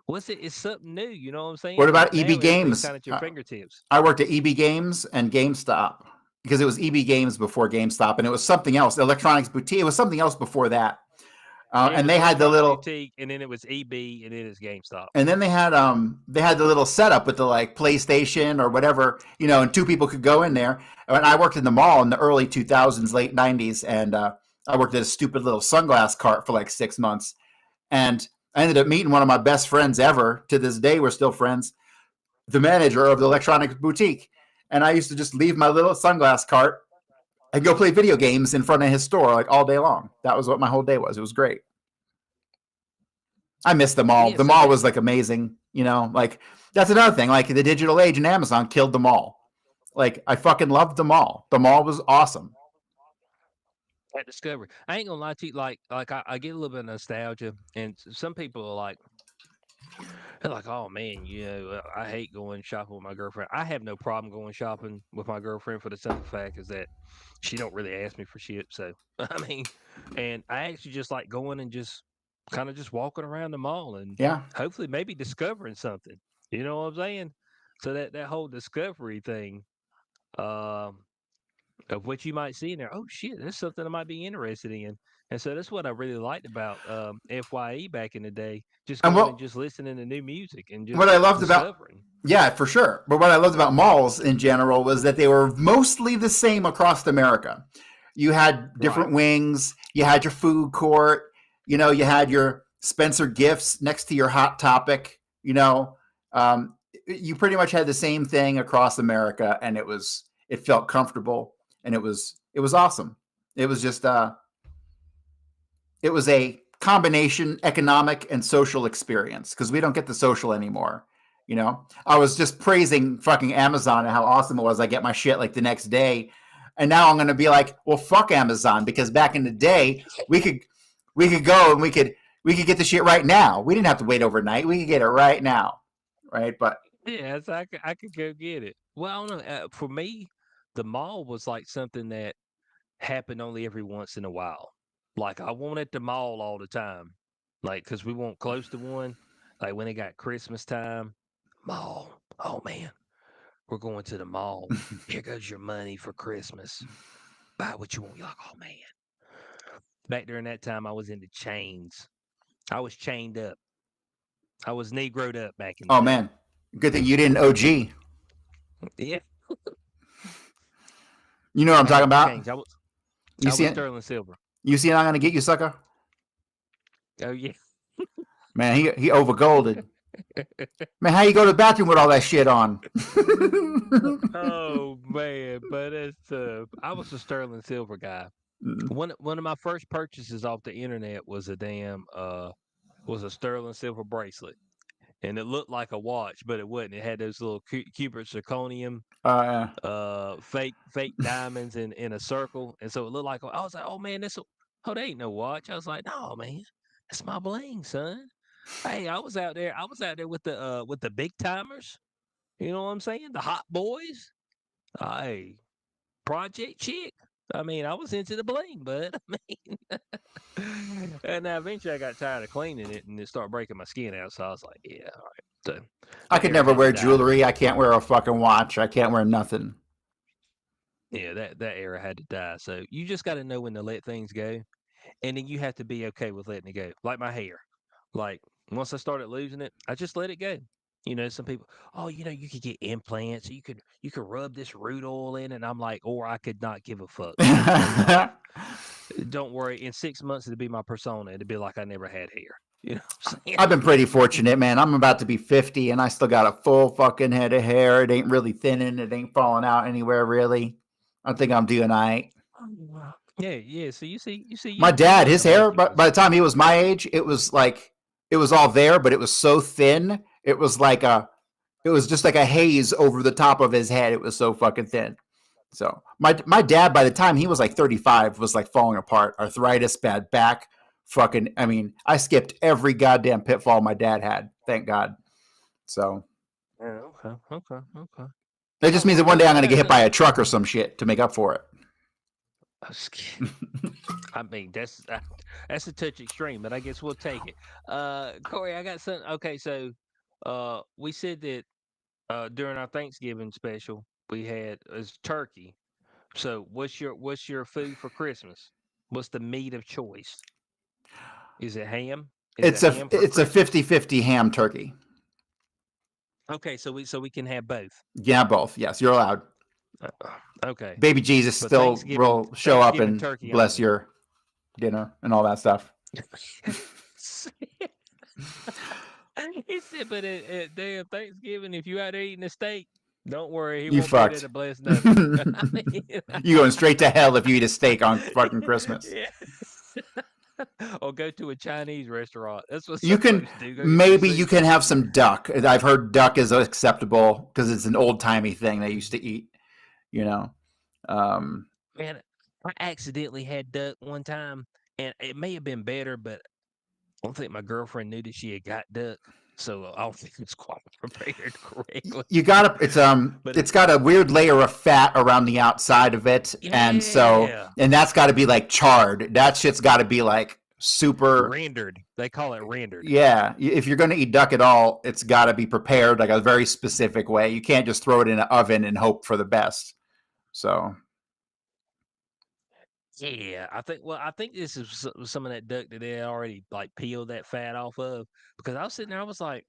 what's it? It's something new." You know what I'm What saying? And about EB now everything's Games? kind of at your fingertips. I worked at EB Games and GameStop because it was EB Games before GameStop, and it was something else. Electronics Boutique. It was something else before that. Yeah, it And was they had the Electronics little Boutique, and then it was EB, and then it's GameStop. and then they had the little setup with the like PlayStation or whatever, and two people could go in there. And I worked in the mall in the early 2000s, late 90s, and I worked at a stupid little sunglass cart for like 6 months. And I ended up meeting one of my best friends ever. To this day, we're still friends. The manager of the electronics boutique, and I used to just leave my little sunglass cart and go play video games in front of his store like all day long. That was what my whole day was. It was great. I miss the mall. Yeah, The so mall that was like amazing, like that's another thing. Like the digital age and Amazon killed the mall. Like I fucking loved the mall. The mall was awesome. that discovery. I ain't gonna lie to you, like I get a little bit of nostalgia, and some people are like, they're like, "Oh man, I hate going shopping with my girlfriend." I have no problem going shopping with my girlfriend for the simple fact is that she don't really ask me for shit. So I mean, and I actually just like going and just kind of just walking around the mall and Yeah. hopefully maybe discovering something. You know what I'm saying? So that whole discovery thing um, of what you might see in there. Oh shit, there's something I might be interested in. And so that's what I really liked about FYE back in the day. Just And going and just listening to new music and what just I loved about discovering. yeah, for sure. But what I loved about malls in general was that they were mostly the same across America. You had Right. different wings. You had your food court. You had your Spencer Gifts next to your Hot Topic. You pretty much had the same thing across America, and it felt comfortable, and it was awesome. It was just it was a combination economic and social experience because we don't get the social anymore. I was just praising fucking Amazon and how awesome it was. I get my shit like the next day, and now I'm going to be like, well, fuck Amazon, because back in the day we could go and we could get the shit right now. We didn't have to wait overnight. We could get it right now, right? But Yeah, so I could go get it. Well, I don't know. For me, the mall was like something that happened only every once in a while. Like I want at the mall all the time, like because we want close to one. Like when it got Christmas time, mall. Oh man, we're going to the mall. Here goes your money for Christmas. Buy what you want. You're like, oh man. Back during that time, I was into chains. I was chained up. I was negroed up back in the oh day. man, good thing you didn't OG. Yeah, You know what I'm I talking had to about? change. I was You I see was it? sterling silver. You see it? I'm gonna get you, sucker. Oh yeah. Man, he overgolded. Man, how you go to the bathroom with all that shit on? Oh man, but it's I was a sterling silver guy. One of my first purchases off the internet was a sterling silver bracelet, and it looked like a watch, but it wasn't. It had those little cubic zirconium uh, fake diamonds in a circle, and so it looked like I was like, oh man, that ain't no watch. I was like, no man, that's my bling, son. Hey, I was out there with the big timers. You know what I'm saying? The hot boys. Hey, Project Chick. I mean, I was into the bling, but I mean, and now eventually I got tired of cleaning it and it started breaking my skin out. So I was like, yeah, all right. So I that could era never had to wear die. jewelry. I can't wear a fucking watch. I can't wear nothing. Yeah, that era had to die. So you just got to know when to let things go, and then you have to be okay with letting it go. Like my hair, like once I started losing it, I just let it go. Some people, oh, you could get implants. You could rub this root oil in, and I'm like, or I could not give a fuck. Don't worry. In 6 months, it'd be my persona. It'd be like I never had hair. You know what I'm I've been saying? pretty fortunate, man. I'm about to be 50 and I still got a full fucking head of hair. It ain't really thinning. It ain't falling out anywhere, really. I think I'm doing all right. Oh, wow. Yeah, yeah. So My you're dad, young. his I'm like hair, you. but by the time he was my age, it was like, it was all there, but it was so thin. It was just like a haze over the top of his head. It was so fucking thin. So my dad, by the time he was like 35, was like falling apart. Arthritis, bad back, fucking. I mean, I skipped every goddamn pitfall my dad had. Thank God. So Yeah, okay, okay, okay. it All just means that right. one day Well, I'm I gonna get got hit by something. a truck or some shit to make up for I was I mean, that's a touch extreme, but I guess we'll take it. Corey, I got something. Okay, so we said that during our Thanksgiving special we had is turkey. So what's your food for Christmas? What's the meat of choice? Is it ham? Is it. it ham for It's a Christmas? 50-50 ham turkey. Okay, so we can have both. Yeah, both. Yes, you're allowed. Okay, Baby Jesus but still Thanksgiving will show up Thanksgiving and turkey bless only. your dinner and all that stuff. He said, but at damn Thanksgiving, if you out there eating a steak, don't worry, he You won't be there fucked. to bless nothing. I You mean, going straight to hell if you eat a steak on fucking Christmas. yeah. Or go to a Chinese restaurant. That's what You some can folks do. Go get some maybe you can sushi. have some duck. I've heard duck is acceptable because it's an old timey thing they used to eat. You know, um, Man, I accidentally had duck one time, and it may have been better, but I don't think my girlfriend knew that she had got duck, so I don't think it was quite prepared correctly. you gotta. But It's got a weird layer of fat around the outside of it, yeah, and that's got to be like charred. That shit's got to be like super. rendered. They call it rendered. Yeah, if you're gonna eat duck at all, it's got to be prepared like a very specific way. You can't just throw it in an oven and hope for the best. So Yeah, I think. Well, I think this is some of that duck that they already like peeled that fat off of. Because I was sitting there, I was like,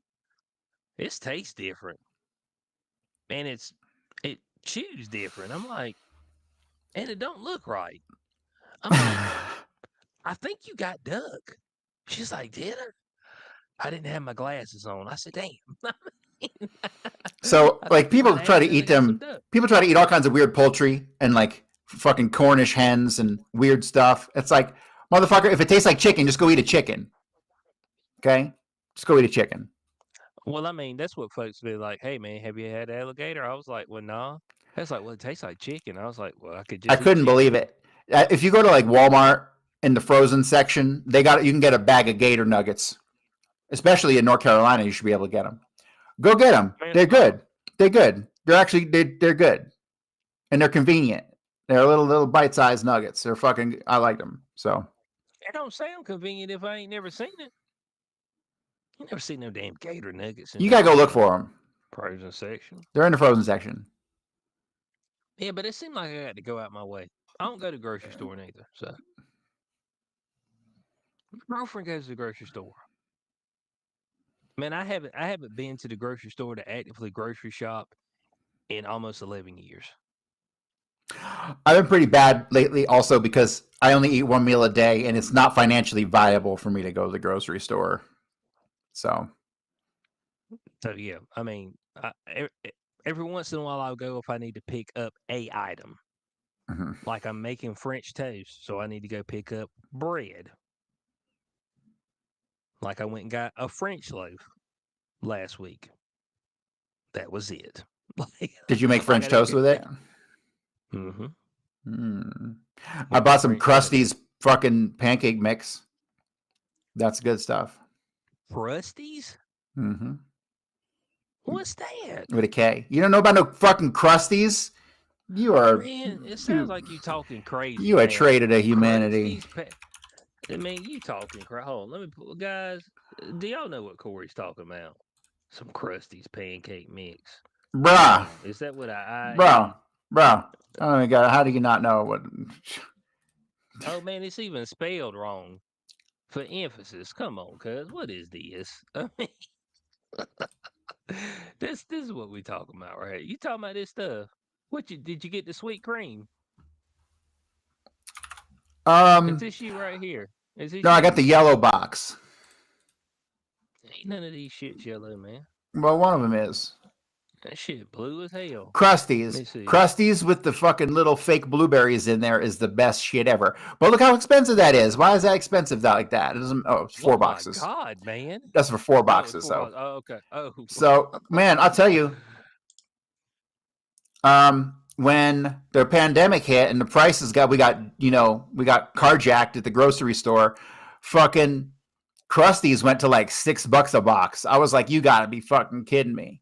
this tastes different, and it chews different. I'm like, and it don't look right. I'm like, I think you got duck. She's like, did I didn't have my glasses on. I said, damn. So I like think you people might try have to it, and I eat got some them. duck. People try to eat all kinds of weird poultry and like fucking Cornish hens and weird stuff. It's like, motherfucker, if it tastes like chicken, just go eat a chicken. Okay, just go eat a chicken. Well, I mean, that's what folks be like. Hey, man, have you had alligator? I was like, well, nah. That's like, well, it tastes like chicken. I was like, well, I could I just eat couldn't believe chicken. it. If you go to like Walmart in the frozen section, they got you can get a bag of gator nuggets, especially in North Carolina. You should be able to get them. Go get them. Man, They're stop. good. They're good. They're actually they're good and they're convenient. They're little bite sized nuggets. They're fucking. I like them. So It don't sound convenient if I ain't never seen it. You never seen no damn gator nuggets in you gotta go look the for them. frozen section. They're in the frozen section. Yeah, but it seemed like I got to go out my way. I don't go to the grocery store neither. So my girlfriend goes to the grocery store. Man, I haven't been to the grocery store to actively grocery shop in almost 11 years. I've been pretty bad lately, also because I only eat one meal a day, and it's not financially viable for me to go to the grocery store. So So yeah, I mean, every once in a while I'll go if I need to pick up a item. mhm. Like I'm making French toast, so I need to go pick up bread. Like I went and got a French loaf last week. That was it. Like, Did you make like French I didn't toast get. with it? Mm-hmm. Mm. I With my bought some French toast. Krusty's fucking pancake mix. That's good stuff. Frosties? Mm-hmm. What's that? With a K. You don't know about no fucking Krusties? You are Man, it sounds you, like you talking crazy you are now. traded to humanity. I mean, you talking crazy. Hold on, let me pull, guys. Do y'all know what Corey's talking about? Some Krusty's pancake mix. Hold Bruh. on, is that what I Bro. ate? Bro. Oh my god, how do you not know what Oh man, it's even spelled wrong. For emphasis, come on, cuz what is this? I mean, this is what we talking about, right? You talking about this stuff? What you did you get the sweet cream? Is um this you right here? Is no, this I got you? the yellow box. Ain't none of these shits yellow, man. Well, one of them is. That shit blue as hell. Let Krusties. me see. Krusties with the fucking little fake blueberries in there is the best shit ever. But look how expensive that is. Why is that expensive like that? It doesn't. Oh, it's four Oh my boxes. god, man. That's for four Oh, it's boxes. 4 bucks. So, Oh, okay. Oh. so man, I'll tell you. When the pandemic hit and the prices we got carjacked at the grocery store. Fucking Krusties went to like $6 a box. I was like, you gotta be fucking kidding me.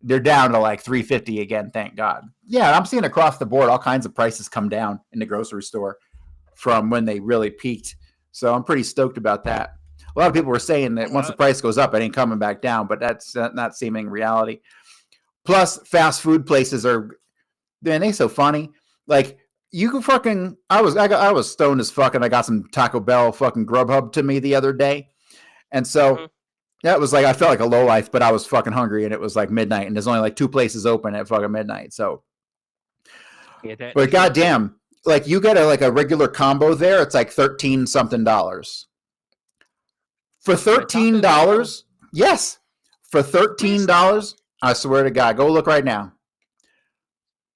They're down to like 350 again, thank God. Yeah, I'm seeing across the board all kinds of prices come down in the grocery store from when they really peaked. So I'm pretty stoked about that. A lot of people were saying that once the price goes up, it ain't coming back down, but that's not seeming reality. Plus, fast food places are, man, they so funny. Like you can fucking, I was stoned as fuck, and I got some Taco Bell fucking Grubhub to me the other day, and so Mhm. that was like I felt like a low life, but I was fucking hungry, and it was like midnight, and there's only like two places open at fucking midnight. So, Yeah, that the but shit too. goddamn, like you get a regular combo there, it's like 13 something dollars for At Taco Bell? $13. Yes, for Man, thirteen stop. dollars. I swear to God, go look right now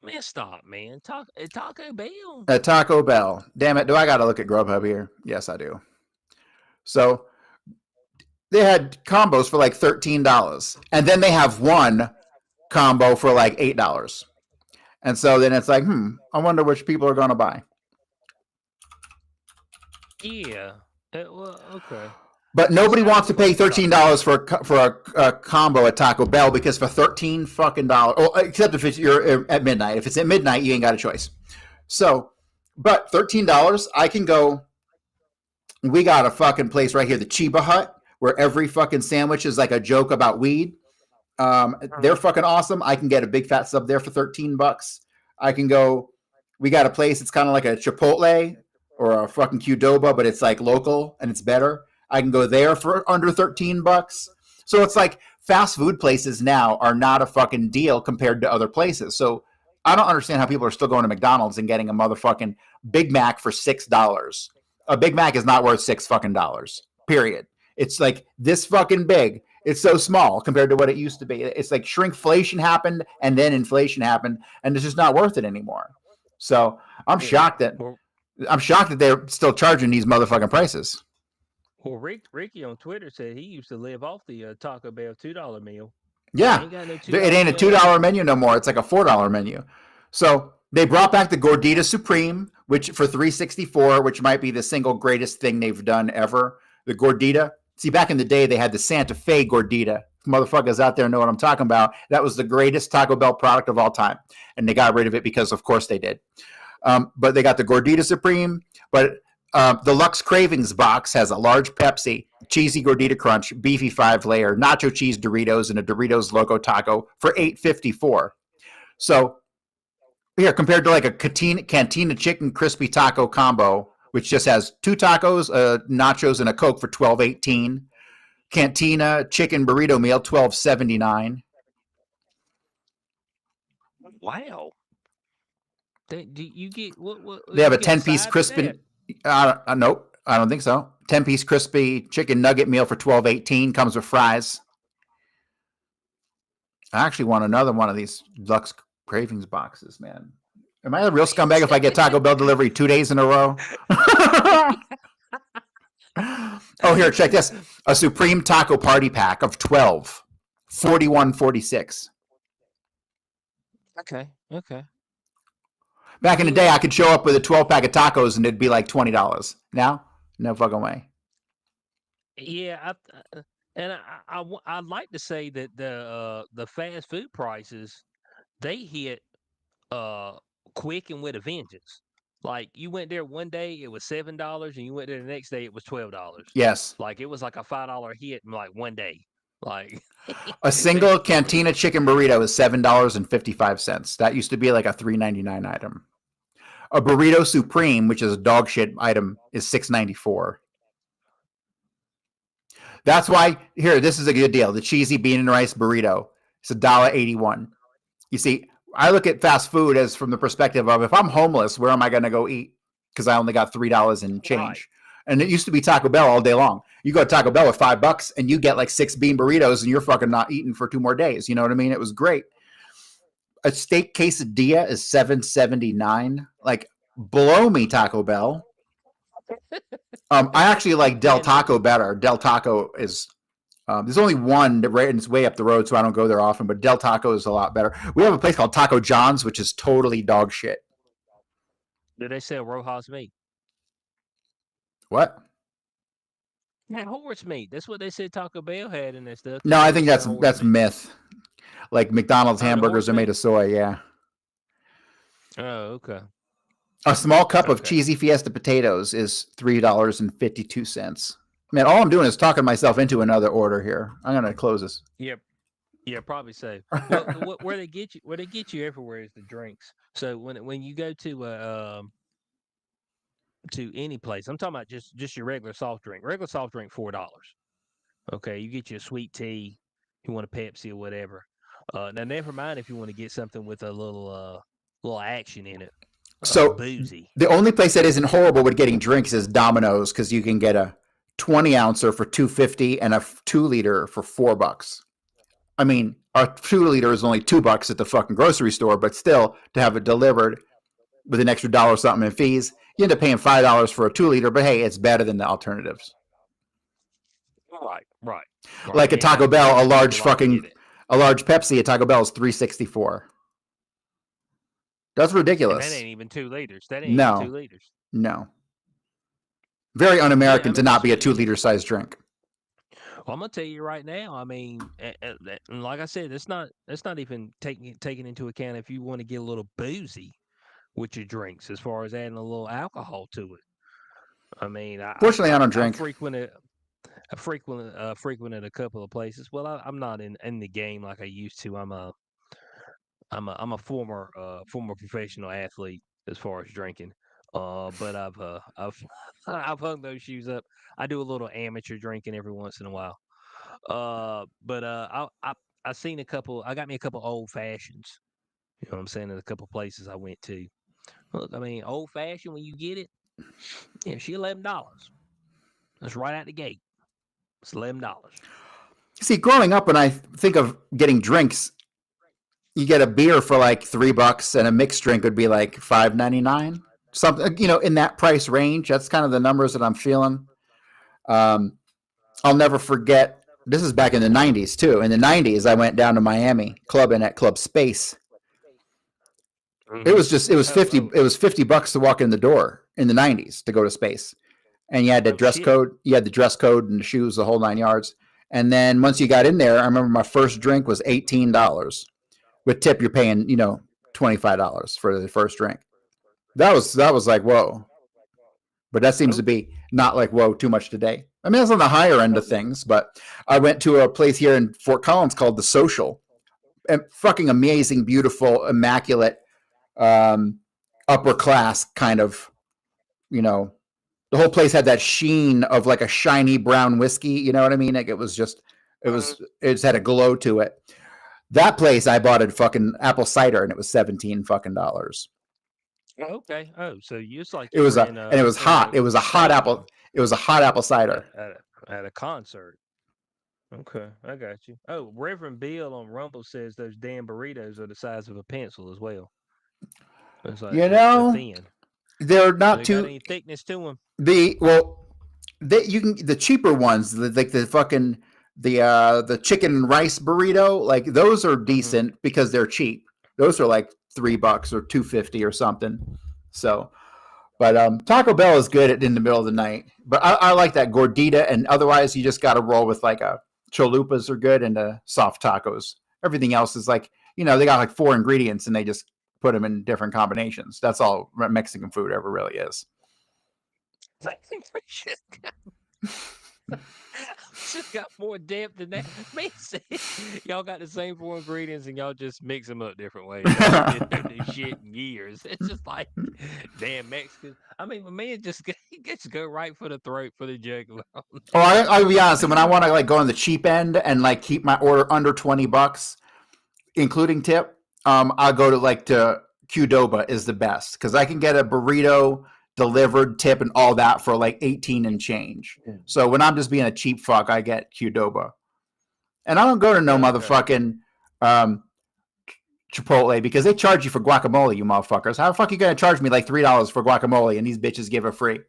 Man, stop, man. At Taco Bell. at Taco Bell. Damn it, do I got to look at Grubhub here? Yes, I do. So they had combos for like $13, and then they have one combo for like $8. And so then it's like, I wonder which people are going to buy. Yeah. Well, okay. But So nobody stop wants it. to pay Wait, stop. $13 for a combo at Taco Bell because for 13 fucking dollars, oh, except if you're at midnight. If it's at midnight, you ain't got a choice. So, but $13, I can go. We got a fucking place right here, the Chiba Hut, where every fucking sandwich is like a joke about weed. They're Mhm. fucking awesome. I can get a big fat sub there for $13. I can go. We got a place. It's kind of like a Chipotle. or a fucking Qdoba, but it's like local and it's better. I can go there for under $13. So it's like fast food places now are not a fucking deal compared to other places. So I don't understand how people are still going to McDonald's and getting a motherfucking Big Mac for $6. A Big Mac is not worth six fucking dollars. Period. It's like this fucking big. It's so small compared to what it used to be. It's like shrinkflation happened and then inflation happened, and it's just not worth it anymore. So I'm Well, shocked that well, they're still charging these motherfucking prices. well, Ricky on Twitter said he used to live off the Taco Bell $2 meal. Yeah, Ain't got no two it dollar ain't a meal no $2 more. menu no more. It's like a $4 menu. So they brought back the Gordita Supreme, which for 364, which might be the single greatest thing they've done ever. The Gordita. See, back in the day, they had the Santa Fe Gordita. Motherfuckers out there know what I'm talking about. That was the greatest Taco Bell product of all time, and they got rid of it because, of course, they did. But they got the Gordita Supreme. But the Lux Cravings box has a large Pepsi, cheesy Gordita Crunch, beefy 5-layer, nacho cheese Doritos, and a Doritos Loco Taco for $8.54. So here, compared to like a Cantina Chicken Crispy Taco combo, which just has two tacos, nachos, and a Coke for $12.18. Cantina Chicken Burrito Meal $12.79. Wow. Do you get what They have you a get a 10-piece side with that? crispy. Nope, I don't think so. 10-piece crispy chicken nugget meal for $12.18 comes with fries. I actually want another one of these Lux Cravings boxes, man. Am I a real scumbag if I get Taco Bell delivery 2 days in a row? Oh, here, check this. A Supreme Taco Party Pack of 12, 41.46. Okay, okay. Back in the day, Yeah, I could show up with a 12 pack of tacos and it'd be like $20. Now, no fucking way. yeah. And I'd like to say that the fast food prices they hit uh quick and with a vengeance. Like you went there one day, it was $7, and you went there the next day, it was $12. Yes. Like it was like a $5 hit in like one day. Like A they single Cantina chicken burrito is $7.55. That used to be like a $3.99 item. A burrito supreme, which is a dog shit item, is $6.94. That's why here, this is a good deal. The cheesy bean and rice burrito is $1.81. You see, I look at fast food as from the perspective of if I'm homeless, where am I going to go eat? Because I only got $3 in right. change. And it used to be Taco Bell all day long. You go to Taco Bell with $5 and you get like 6 bean burritos and you're fucking not eating for 2 more days. You know what I mean? It was great. A steak quesadilla is $7.79. Like, blow me, Taco Bell. I actually like Del And Taco better. Del Taco is there's only one that right, and it's way up the road, so I don't go there often. But Del Taco is a lot better. We have a place called Taco John's, which is totally dog shit. do they sell Rojas meat? What? Yeah, horse meat. That's what they said Taco Bell had in that stuff. No, They I said it think was horse that's meat. myth. Like McDonald's Oh, the hamburgers horse are made meat? of soy. Yeah. Oh, okay. A small cup of Okay. cheesy Fiesta potatoes is $3.52. Man, all I'm doing is talking myself into another order here. I'm gonna close this. Yep. Yeah, probably so. Well, where they get you everywhere is the drinks. So when you go to any place, I'm talking about just your regular soft drink. Regular soft drink $4. Okay, you get you a sweet tea, you want a Pepsi or whatever. Now never mind if you want to get something with a little action in it, So boozy. the only place that isn't horrible with getting drinks is Domino's because you can get a 20 ouncer for $2.50 and a 2 liter for $4. I mean, a 2 liter is only $2 at the fucking grocery store, but still to have it delivered with an extra dollar something in fees, you end up paying $5 for a 2 liter. But hey, it's better than the alternatives. Right, right, right. Like You at ain't got Taco to pay Bell, for what you like to get it. a large Pepsi at Taco Bell is $3.64. That's And that ridiculous. ain't even 2 liters. That ain't even two No, liters. no. Very Yeah, I un-American to mean not be a 2 liter size drink. well, I'm gonna tell you right now. I mean, and like I said, it's not even taking into account if you want to get a little boozy with your drinks, as far as adding a little alcohol to it. I mean, Fortunately, I don't I've drink. frequented a couple of places. Well, I'm not in the game like I used to. I'm a former professional athlete as far as drinking. But I've hung those shoes up. I do a little amateur drinking every once in a while. But I seen a couple. I got me a couple old fashions. You know what I'm saying? At a couple places I went to. Look, I mean, old fashioned when you get it, yeah, she $11. That's right out the gate. It's $11. See, growing up, when I think of getting drinks, you get a beer for like $3, and a mixed drink would be like $5.99. Something, in that price range. That's kind of the numbers that I'm feeling. Um, I'll never forget. This is back in the '90s too. In the '90s, I went down to Miami clubbing at Club Space. It Mm-hmm. was just it was Oh, 50 oh, it was $50 to walk in the door in the '90s to go to Space, and you had the oh, dress shit. code. You had the dress code and the shoes, the whole 9 yards. And then once you got in there, I remember my first drink was $18. With tip, you're paying $25 for the first drink. That was like whoa, but that seems to Okay. be not like whoa too much today. I mean, that's on the higher end of Oh, things, but I went to a place here in Fort Collins called the Social, and fucking amazing, beautiful, immaculate, um, upper class kind of, you know, the whole place had that sheen of like a shiny brown whiskey. You know what I mean? Like it just had a glow to it. That place I bought a fucking apple cider, and it was 17 fucking dollars. okay. Oh, so it's like It you was were a and it was in hot. a It was a hot apple. stadium It was a hot apple at cider. at a concert. Okay, I got you. Oh, Reverend Bill on Rumble says those damn burritos are the size of a pencil as well. It's like You they're know, thin. they're not They got too any thickness to them? the well. You can the cheaper ones, like the fucking the chicken and rice burrito, like those are Mm-hmm. decent because they're cheap. Those are like $3 or 250 or something. So, but Taco Bell is good in the middle of the night. But I like that gordita, and otherwise you just got to roll with like a chalupas are good and soft tacos. Everything else is like they got like 4 ingredients and they just put them in different combinations. That's all Mexican food ever really is. I think we should just got more depth than that. Man, see, y'all got the same 4 ingredients and y'all just mix them up different ways. Y'all didn't do this shit in years. It's just like damn Mexicans. I mean, my man just he gets go right for the throat for the jugular. Oh, I'll be honest. When I want to like go on the cheap end and like keep my order under $20, including tip, I'll go to Qdoba is the best because I can get a burrito delivered, tip, and all that for like 18 and change. So when I'm just being a cheap fuck, I get Qdoba, and I don't go to no Okay. motherfucking um, Chipotle because they charge you for guacamole, you motherfuckers. How the fuck are you gonna charge me like $3 for guacamole and these bitches give it free?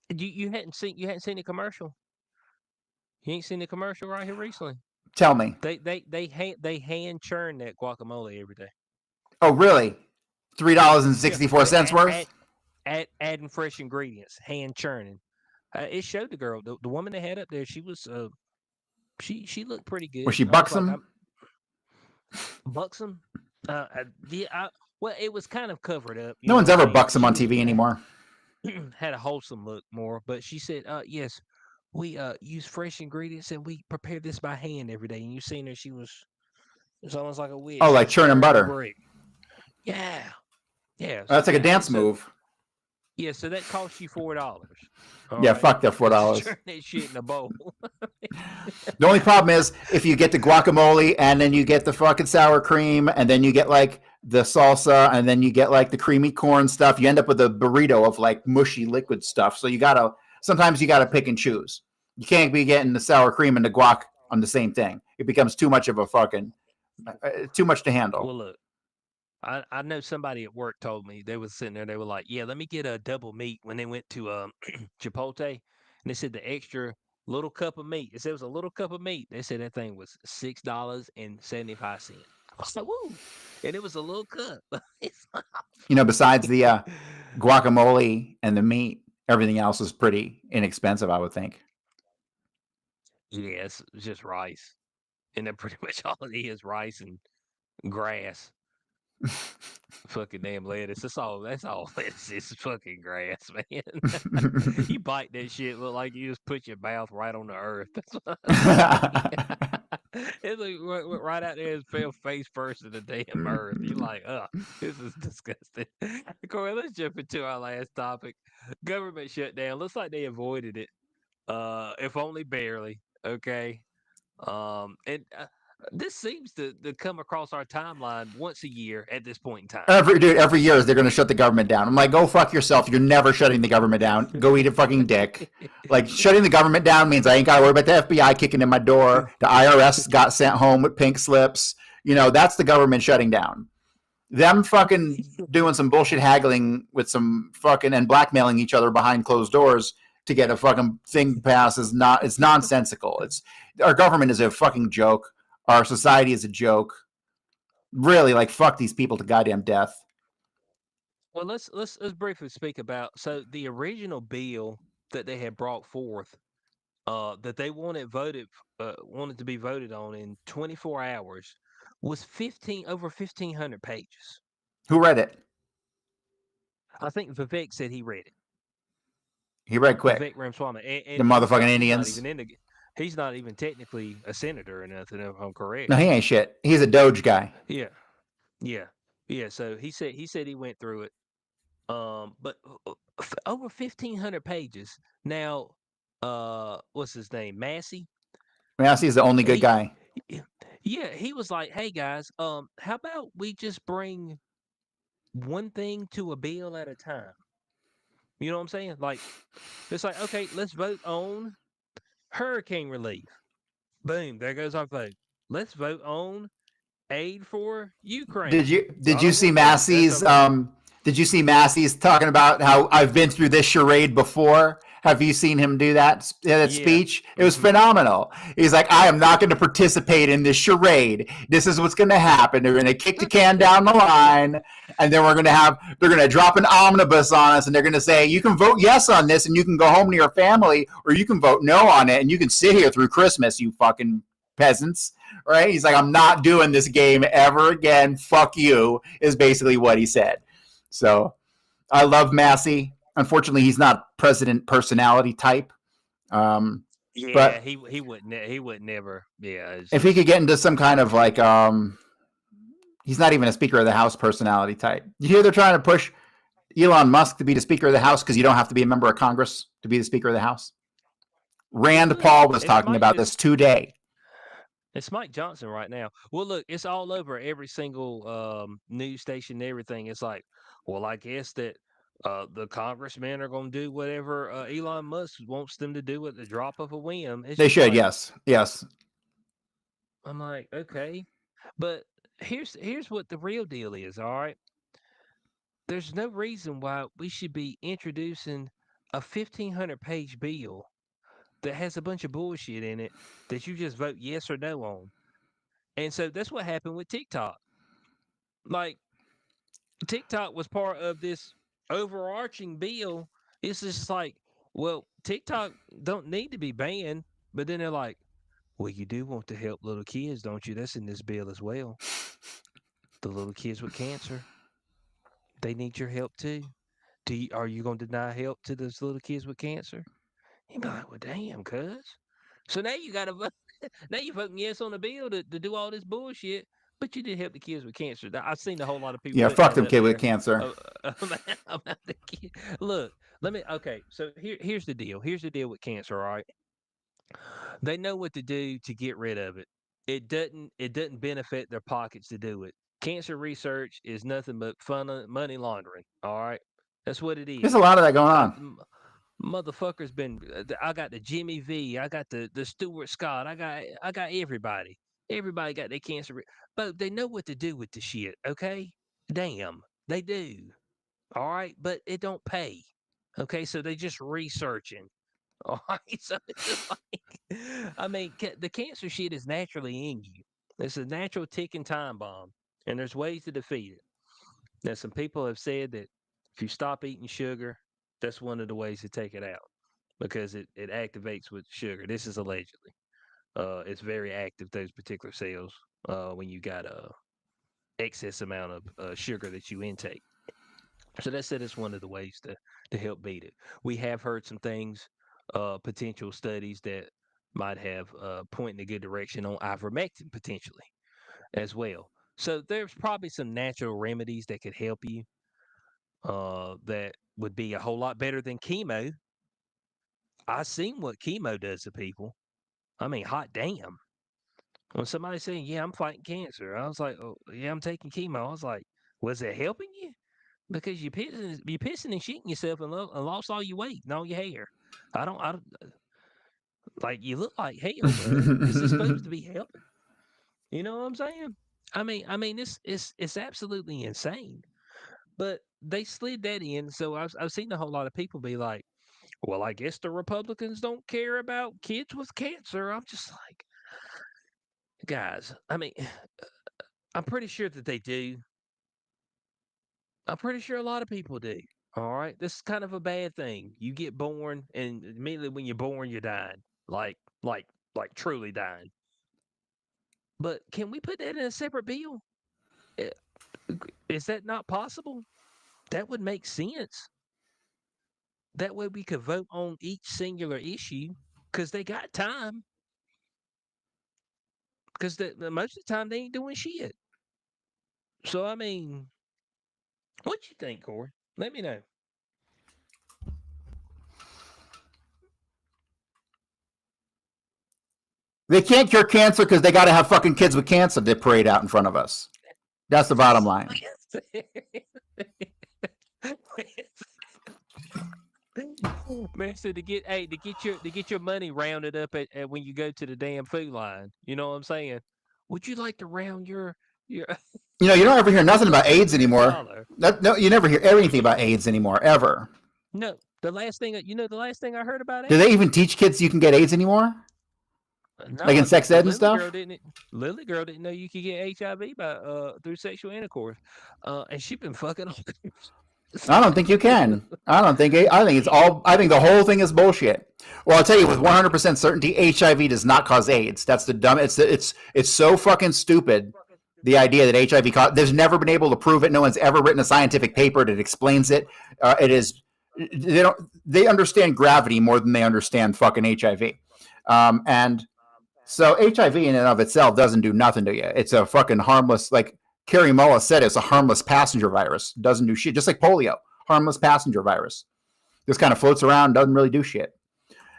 You hadn't seen the commercial. You ain't seen the commercial right here recently. Tell me. They hand churn that guacamole every day. Oh, really? $3 and Yeah, 64 cents worth? adding fresh ingredients, hand churning. It showed the girl, the woman they had up there. She was she looked pretty Was good. she I was like, buxom? I'm buxom. Yeah, well, it was kind of covered up. You No know one's what I ever mean? buxom She on was TV anymore. had a wholesome look more, but she said, yes, we use fresh ingredients and we prepare this by hand every day. And you seen her, she was it's almost like a Oh, witch. She like was churning stirring the butter. brick. Yeah, yeah. So That's like a yeah, dance move. yeah. So that costs you $4. All Yeah, right, fuck that just to $4. turn that shit in a bowl. The only problem is if you get the guacamole and then you get the fucking sour cream and then you get like the salsa and then you get like the creamy corn stuff, you end up with a burrito of like mushy liquid stuff. So sometimes you gotta pick and choose. You can't be getting the sour cream and the guac on the same thing. It becomes too much of a fucking too much to handle. Well, look, I know somebody at work told me they was sitting there. They were like, "Yeah, let me get a double meat." When they went to Chipotle, and they said the extra little cup of meat. It said it was a little cup of meat. They said that thing was $6.75. I was like, "Woo!" And it was a little cup. It's like, Besides the guacamole and the meat, everything else is pretty inexpensive, I would think. yeah, it's just rice, and then pretty much all it is rice and grass. Fucking damn lettuce. That's all lettuce is fucking grass, man. You bite that shit, look like you just put your mouth right on the earth. That's what I say. It's like right out there and fell face first in the damn earth. You're like, this is disgusting. Corey, let's jump into our last topic. Government shutdown. Looks like they avoided it. If only barely. Okay. And this seems to come across our timeline once a year at this point in time. Every year they're going to shut the government down. I'm like, go fuck yourself. You're never shutting the government down. Go eat a fucking dick. Like, shutting the government down means I ain't got to worry about the FBI kicking in my door. The IRS got sent home with pink slips. That's the government shutting down. Them fucking doing some bullshit haggling with some fucking and blackmailing each other behind closed doors to get a fucking thing passed it's nonsensical. Our government is a fucking joke. Our society is a joke. Really, like, fuck these people to goddamn death. Well, let's briefly speak about the original bill that they had brought forth, that they wanted to be voted on in 24 hours, was 1,500 pages. Who read it? I think Vivek said he read it. He read quick. Vivek Ramaswamy, The and motherfucking he's not Indians. even in the. He's not even technically a senator or nothing, if I'm correct. No, he ain't shit. He's a Doge guy. Yeah, yeah, yeah. So he said he went through it. But over 1,500 pages. Now, what's his name? Massey. Massey's the only good He, guy. yeah, he was like, "Hey guys, how about we just bring one thing to a bill at a time?" You know what I'm saying? Like, it's like, okay, let's vote on hurricane relief. Boom, there goes our vote. Let's vote on aid for Did Ukraine. you did Y'all you don't see want that. That's Massey's okay. did you see Massey's talking about how I've been through this charade before? Have you seen him do that Yeah. speech? It was phenomenal. He's like, I am not going to participate in this charade. This is what's going to happen. They're going to kick the can down the line, and then they're going to drop an omnibus on us, and they're going to say, you can vote yes on this, and you can go home to your family, or you can vote no on it, and you can sit here through Christmas, you fucking peasants. Right? He's like, I'm not doing this game ever again. Fuck you, is basically what he said. So I love Massey. Unfortunately, he's not president personality type. Yeah, But he would never. Yeah, it's if he just could get into some kind of like, he's not even a Speaker of the House personality type. You hear they're trying to push Elon Musk to be the Speaker of the House because you don't have to be a member of Congress to be the Speaker of the House. well, Rand look, Paul was it's talking about this today. It's Mike Johnson right now. Well, look, it's all over every single news station and everything. It's like, well, I guess that the congressmen are going to do whatever Elon Musk wants them to do at the drop of a whim. It's They just should, like, yes, yes. I'm like, okay, but here's what the real deal is. All right, there's no reason why we should be introducing a 1,500-page bill that has a bunch of bullshit in it that you just vote yes or no on. And so that's what happened with TikTok. Like, TikTok was part of this overarching bill. It's just like, well, TikTok don't need to be banned, but then they're like, well, you do want to help little kids, don't you? That's in this bill as well. The little kids with cancer, they need your help too. Are you going to deny help to those little kids with cancer? You'd be like, well, damn, cuz. So now you got to vote. Now you're voting yes on the bill to do all this bullshit, but you did help the kids with cancer. I've seen a whole lot of people Yeah, putting fuck that them up kid with there cancer. uh, about the kid. Look, okay, so here's the deal. Here's the deal with cancer, all right? They know what to do to get rid of it. It doesn't benefit their pockets to do it. Cancer research is nothing but money laundering, all right? That's what it There's a is. lot of that going I, on. Motherfuckers been. I got the Jimmy V. I got the Stuart Scott. I got everybody. Everybody got their cancer. But they know what to do with the shit. Okay, damn, they do. All right, but it don't pay. Okay, so they just researching. All right, so it's just like, I mean, the cancer shit is naturally in you. It's a natural ticking time bomb, and there's ways to defeat it. Now, some people have said that if you stop eating sugar, that's one of the ways to take it out because it activates with sugar. This is allegedly. It's very active, those particular cells, when you got a excess amount of sugar that you intake. So that said, it's one of the ways to help beat it. We have heard some things, potential studies that might have point in a good direction on ivermectin potentially as well. So there's probably some natural remedies that could help you that would be a whole lot better than chemo. I've seen what chemo does to people. I mean, hot damn. When somebody saying, "Yeah, I'm fighting cancer," I was like, "Oh, yeah, I'm taking chemo." I was like, "Was it helping you?" Because you pissing and shitting yourself and lost all your weight and all your hair. I don't like you look like hell, bud. Is this supposed to be helping? You know what I'm saying? I mean, it's absolutely insane. But they slid that in, so I've seen a whole lot of people be like, "Well, I guess the Republicans don't care about kids with cancer." I'm just like, guys. I mean, I'm pretty sure that they do. I'm pretty sure a lot of people do. All right, this is kind of a bad thing. You get born, and immediately when you're born, you're dying, like, like, like truly dying. But can we put that in a separate bill? Eh, Is that not possible? That would make sense. That way we could vote on each singular issue because they got time. Because most of the time they ain't doing shit. So I mean, what you think, Corey? Let me know. They can't cure cancer because they got to have fucking kids with cancer to parade out in front of us. That's the bottom line. Man, so to get your money rounded up at when you go to the damn food line, you know what I'm saying? Would you like to round your You don't ever hear would you nothing like about to round AIDS your anymore. dollar? No, you never hear anything about AIDS anymore, ever. No, the last thing I heard about Do they AIDS. even teach kids you can get AIDS anymore? Like in No, sex ed and Lily stuff? girl didn't. Lily girl didn't know you could get HIV by through sexual intercourse, and she been fucking. I don't think you can. I don't think. I think it's all. I think the whole thing is bullshit. Well, I'll tell you with 100% certainty, HIV does not cause AIDS. That's the dumb. It's so fucking stupid. The idea that HIV there's never been able to prove it. No one's ever written a scientific paper that explains it. It is they understand gravity more than they understand fucking HIV. And so HIV in and of itself doesn't do nothing to you. It's a fucking harmless, like Kerry Mullis said, it's a harmless passenger virus. Doesn't do shit, just like polio, harmless passenger virus. Just kind of floats around, doesn't really do shit.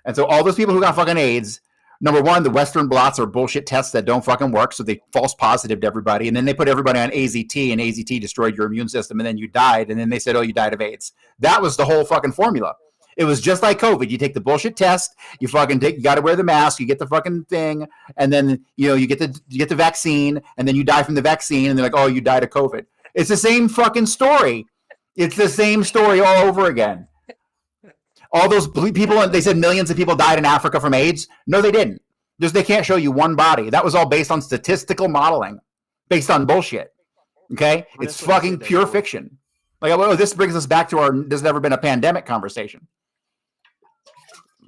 And so all those people who got fucking AIDS, number one, the Western blots are bullshit tests that don't fucking work, so they false positive to everybody, and then they put everybody on AZT, and AZT destroyed your immune system, and then you died, and then they said, oh, you died of AIDS. That was the whole fucking formula. It was just like COVID. You take the bullshit test, you got to wear the mask, you get the fucking thing, and then you get the vaccine, and then you die from the vaccine, and they're like, oh, you died of COVID. It's the same fucking story. It's the same story all over again. All those people, they said millions of people died in Africa from AIDS. No, they didn't. Just they can't show you one body. That was all based on statistical modeling, based on bullshit. Okay, it's That's what they fucking said, though, pure Corey. fiction. Like, oh, this brings us back to our there's never been a pandemic conversation.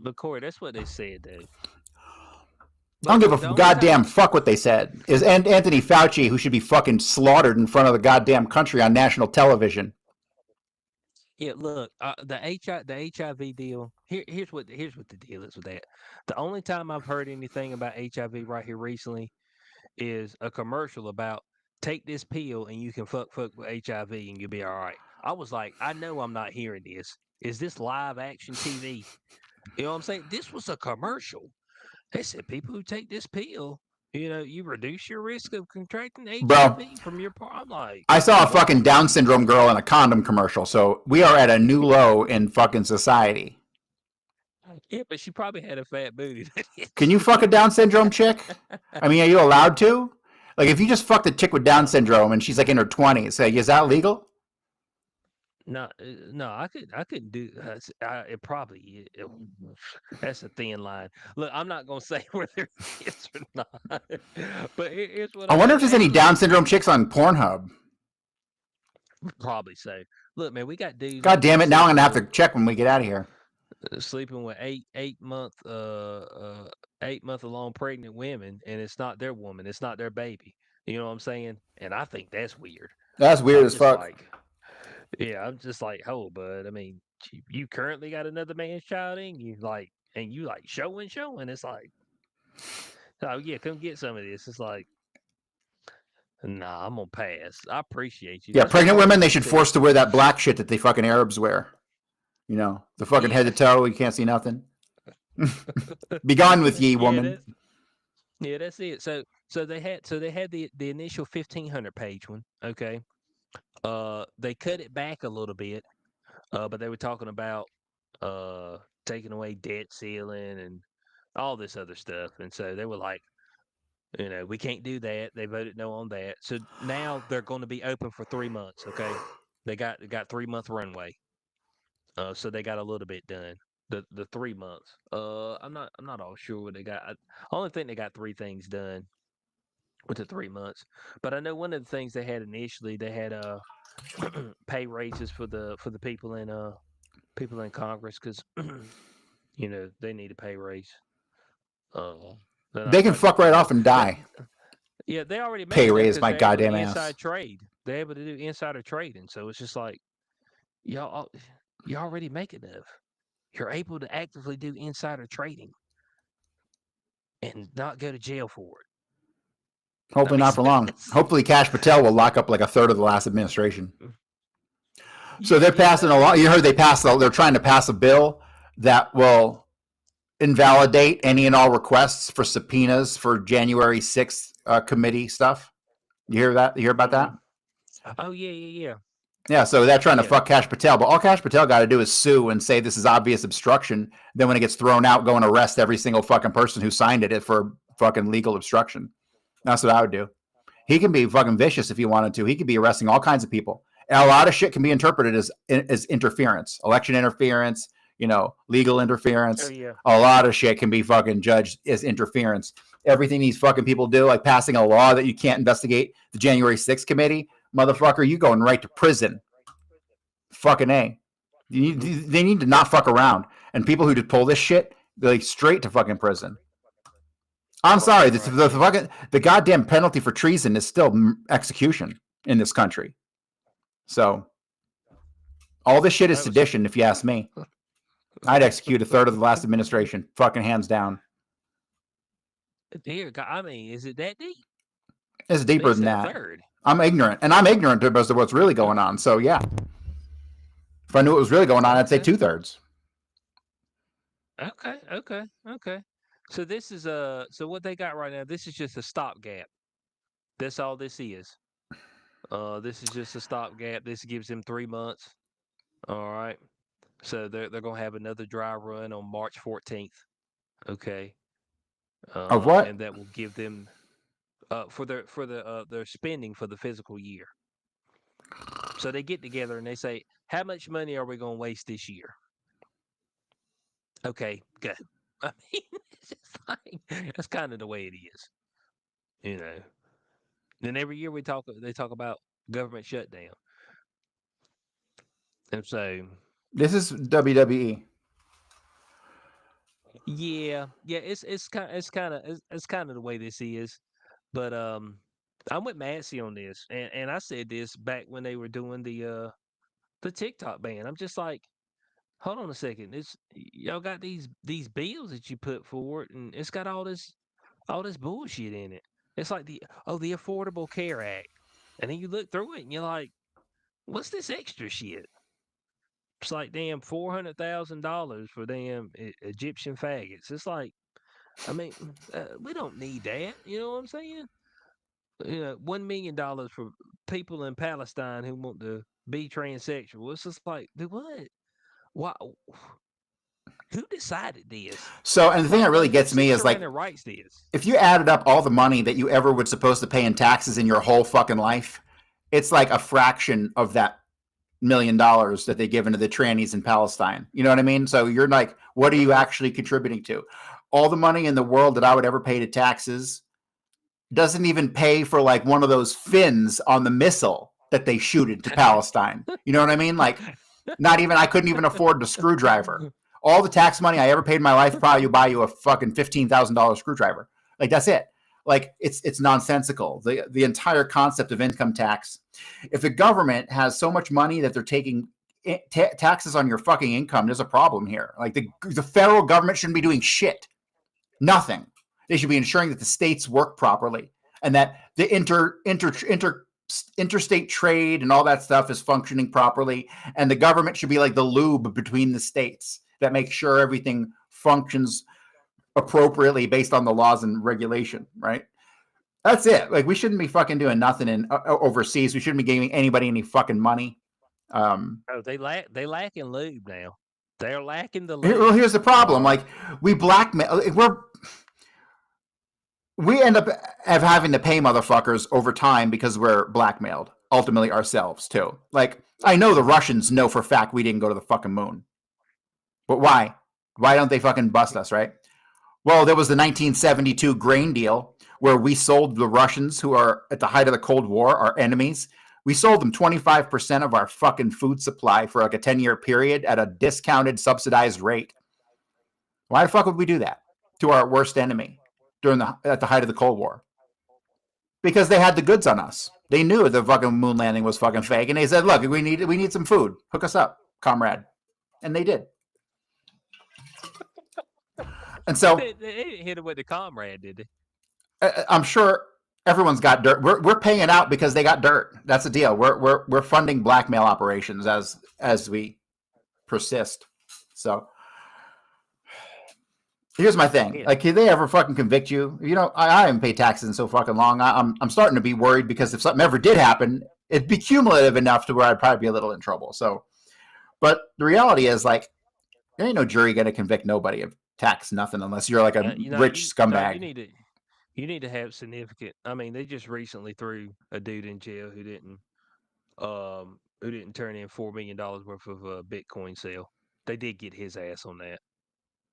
But Corey, that's what they said, though. I don't But give look, the a only goddamn time, fuck what they said. Is Anthony Fauci, who should be fucking slaughtered in front of the goddamn country on national television. yeah, look, the HIV deal. Here's what the deal is with that. The only time I've heard anything about HIV right here recently is a commercial about take this pill and you can fuck with HIV and you'll be all right. I was like, I know I'm not hearing this. Is this live action TV? You know what I'm saying? This was a commercial. They said people who take this pill, you reduce your risk of contracting Bro, HIV from your part. I'm like, I saw a what? fucking Down syndrome girl in a condom commercial, so we are at a new low in fucking society. Yeah, but she probably had a fat booty. Can you fuck a Down syndrome chick? I mean, are you allowed to? Like, if you just fucked a chick with Down uh, syndrome and she's like in her 20s, say, is that legal? no, no, I couldn't do. It probably. That's a thin line. Look, I'm not gonna say whether it's or not, but here's what I I'm wonder if saying. there's Hey, any look, Down syndrome chicks on Pornhub. probably so. Look, man, we got dudes God out there damn it! Now I'm gonna sleeping have to with check when we get out of here. sleeping with 8 month along pregnant women, and it's not their woman, it's not their baby. You know what I'm saying? And I think that's weird. That's weird I'm as just fuck. like, yeah, I'm just like, oh, bud. I mean, you currently got another man's child in you, like, and you like showing. It's like. Oh yeah, come get some of this. It's like, nah, I'm gonna pass. I appreciate you. Yeah, That's what pregnant women, they Congressman should said. force to wear that black shit that they fucking Arabs wear. You know, the fucking head Yeah, to toe, you can't see nothing. Be gone with ye, yeah, woman. that's it. So they had the initial 1,500 page one. Okay, they cut it back a little bit. But they were talking about taking away debt ceiling and all this other stuff, and so they were like, we can't do that. They voted no on that. So now they're going to be open for 3 months. Okay, they got 3 month runway. So they got a little bit done. The 3 months. I'm not all sure what they got. I only think they got three things done with the 3 months. But I know one of the things they had initially, they had pay raises for the people in Congress because they need a pay raise. Uh, They can not just fuck right people. off and That die. Yeah, they already make Pay enough raise because my they're able to do goddamn ass. inside trade. They're able to do insider trading. So it's just like y'all, you already make enough. You're able to actively do insider trading and not go to jail for it. I Hopefully mean, not for long. Hopefully Cash Patel will lock up like a third of the last administration. So yeah, they're yeah, passing a law. You heard they're trying to pass a bill that will invalidate any and all requests for subpoenas for January 6th committee stuff. You hear that? You hear about that? mm. Oh yeah, yeah, Yeah, so they're trying to yeah, fuck Cash Patel, but all Cash Patel got to do is sue and say this is obvious obstruction. Then when it gets thrown out, go and arrest every single fucking person who signed it for fucking legal obstruction. That's what I would do. He can be fucking vicious if he wanted to. He could be arresting all kinds of people. And a lot of shit can be interpreted as interference, election interference, legal oh interference. yeah. A lot of shit can be fucking judged as interference. Everything these fucking people do, like passing a law that you can't investigate the January 6th committee, motherfucker, you going right to prison. Fucking A. They need to not fuck around. And people who pull this shit, they're like straight to fucking prison. I'm sorry. Right. The goddamn penalty for treason is still execution in this country. So all this shit is That was sedition, if you ask me. I'd execute a third of the last administration, fucking hands down. dear God. I mean, is it that deep? It's They deeper than said a that. third. I'm ignorant, and I'm ignorant as to what's really going on. So yeah, if I knew what was really going on, I'd say Okay. 2/3. Okay. So this is so what they got right now. This is just a stopgap. That's all this is. This is just a stopgap. This gives them 3 months. All right. So they're gonna have another dry run on March 14th. Okay. Of what? And that will give them for their spending for the fiscal year. So they get together and they say, how much money are we gonna waste this year? Okay, go. I mean, it's just like that's kind of the way it is, you know. Then every year they talk about government shutdown, and so This is WWE. yeah, it's kind of the way this is. But I'm with Massey on this, and I said this back when they were doing the TikTok ban. I'm just like, hold on a second, it's y'all got these bills that you put forward, and it's got all this bullshit in it. It's like the Affordable Care Act, and then you look through it and you're like, what's this extra shit? It's like damn $400,000 for damn Egyptian faggots. It's like, I mean, we don't need that. You know what I'm saying? $1 million for people in Palestine who want to be transsexual. It's just like, do what? Why? Who decided this? So, and the thing that really Who gets me sits is around like, and writes this? if you added up all the money that you ever would supposed to pay in taxes in your whole fucking life, it's like a fraction of that $1 million that they give into the trannies in Palestine. You know what I mean? So you're like, what are you actually contributing to? All the money in the world that I would ever pay to taxes doesn't even pay for like one of those fins on the missile that they shoot into Palestine. You know what I mean? Like, not even, I couldn't even afford the screwdriver. All the tax money I ever paid in my life probably buy you a fucking $15,000 screwdriver. Like, that's it. Like, it's nonsensical. The entire concept of income tax. If the government has so much money that they're taking taxes on your fucking income, there's a problem here. Like, the federal government shouldn't be doing shit. Nothing. They should be ensuring that the states work properly and that the interstate trade and all that stuff is functioning properly. And the government should be like the lube between the states that makes sure everything functions appropriately based on the laws and regulation, right? That's it. Like we shouldn't be fucking doing nothing in overseas. We shouldn't be giving anybody any fucking money. Oh, they lack in lube now. They're lacking the Well, lube. here's the All problem. right. Like we blackmail. We end up having to pay motherfuckers over time because we're blackmailed. Ultimately, ourselves too. Like I know the Russians know for a fact we didn't go to the fucking moon, but why? Why don't they fucking bust us, right? Well, there was the 1972 grain deal where we sold the Russians, who are at the height of the Cold War, our enemies. We sold them 25% of our fucking food supply for like a 10-year period at a discounted, subsidized rate. Why the fuck would we do that to our worst enemy at the height of the Cold War? Because they had the goods on us. They knew the fucking moon landing was fucking fake, and they said, "Look, we need some food. Hook us up, comrade." And they did. And so They didn't hit him with the comrade, did they? I'm sure everyone's got dirt. We're paying out because they got dirt. That's the deal. We're funding blackmail operations as we persist. So here's my thing. Yeah. Like, can they ever fucking convict you? You know, I haven't paid taxes in so fucking long. I'm starting to be worried because if something ever did happen, it'd be cumulative enough to where I'd probably be a little in trouble. So, but the reality is, like, there ain't no jury gonna convict nobody of tax nothing unless you're like a rich scumbag. You need to have significant. I mean, they just recently threw a dude in jail who didn't turn in $4 million worth of Bitcoin sale. They did get his ass on that,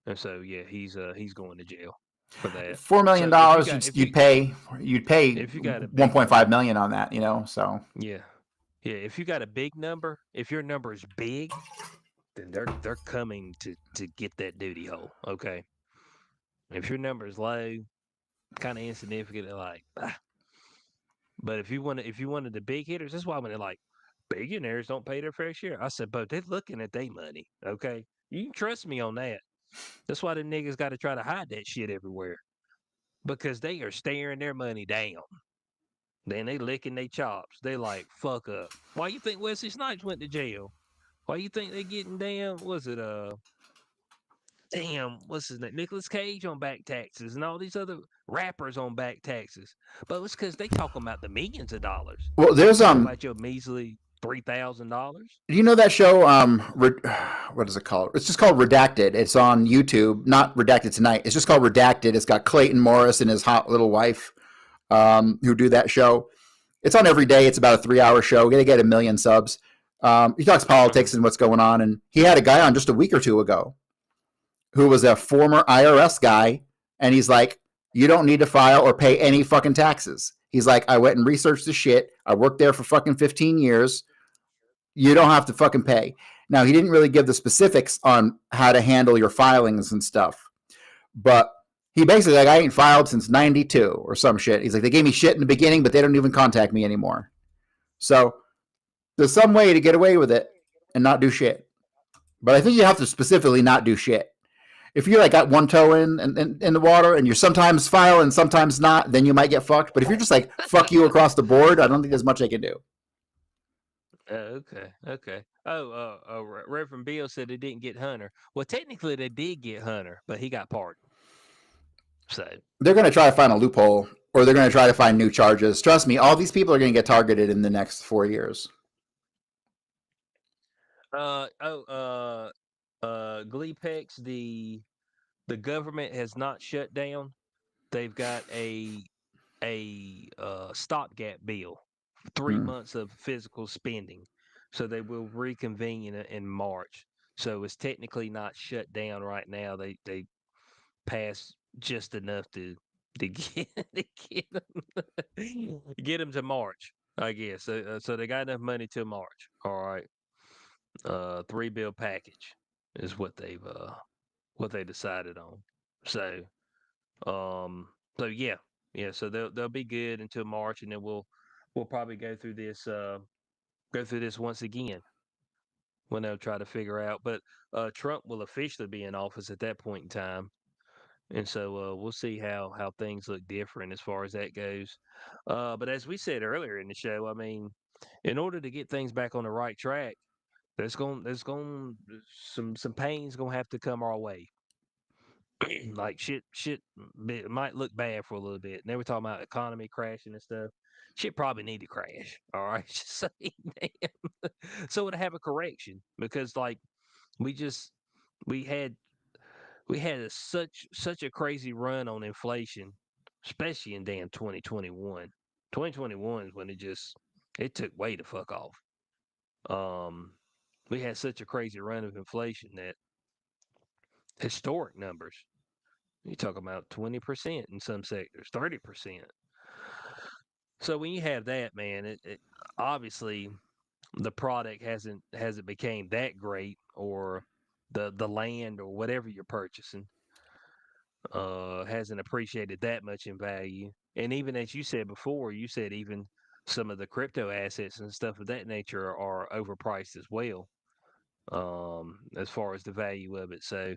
and so yeah, he's going to jail for that. $4 million So if you got you'd pay if you got a big 1.5 number, million on that, you know. So yeah, yeah, if you got a big number, if your number is big, then they're coming to get that duty hole. Okay, if your number is low, kind of insignificant, like. But if you wanted the big hitters, that's why when they're like billionaires don't pay their fair share. I said, but they're looking at their money. Okay, you can trust me on that. That's why the niggas got to try to hide that shit everywhere because they are staring their money down. Then they licking their chops. They like fuck up. Why you think Wesley Snipes went to jail? Why you think they getting damn? Was it damn, what's his name? Nicolas Cage on back taxes and all these other rappers on back taxes. But it's because they talking about the millions of dollars. well, You there's talking about your measly $3,000? do you know that show? What is it called? It's just called Redacted. It's on YouTube. Not Redacted Tonight. It's just called Redacted. It's got Clayton Morris and his hot little wife who do that show. It's on every day. It's about a 3-hour show. They get 1 million subs. He talks Mm-hmm. politics and what's going on. And he had a guy on just a week or two ago who was a former IRS guy. And he's like, you don't need to file or pay any fucking taxes. He's like, I went and researched the shit. I worked there for fucking 15 years. You don't have to fucking pay. Now, he didn't really give the specifics on how to handle your filings and stuff. But he basically, like, I ain't filed since 92 or some shit. He's like, they gave me shit in the beginning, but they don't even contact me anymore. So there's some way to get away with it and not do shit. But I think you have to specifically not do shit. If you like got one toe in the water and you're sometimes file and sometimes not, then you might get fucked. But if you're just like fuck you across the board, I don't think there's much I can do. Okay, okay. Oh, Reverend Bill said they didn't get Hunter. Well, technically they did get Hunter, but he got pardoned. So, They're going to try to find a loophole or they're going to try to find new charges. Trust me, all these people are going to get targeted in the next 4 years. uh, oh, Gleepex, the government has not shut down. They've got a stopgap bill, 3 months of physical spending, so they will reconvene in March. So it's technically not shut down right now. They passed just enough to get to get them to March, I guess. So they got enough money till March. All right, 3 bill package is what they decided on. So um, so yeah, yeah. So they'll be good until March, and then we'll probably go through this once again when they'll try to figure out. But Trump will officially be in office at that point in time. And so we'll see how things look different as far as that goes. But as we said earlier in the show, I mean, in order to get things back on the right track, there's going some pain's gonna have to come our way. Like shit it might look bad for a little bit. And they were talking about economy crashing and stuff. Shit probably need to crash. All right. Just saying, damn. So to have a correction because like we just we had we had such a crazy run on inflation, especially in damn 2021. 2021 is when it took way to fuck off. Um, we had such a crazy run of inflation that historic numbers. You talk about 20% in some sectors, 30%. So when you have that, man, it obviously the product hasn't became that great, or the land or whatever you're purchasing hasn't appreciated that much in value. And even as you said before, you said even some of the crypto assets and stuff of that nature are overpriced as well, as far as the value of it. So,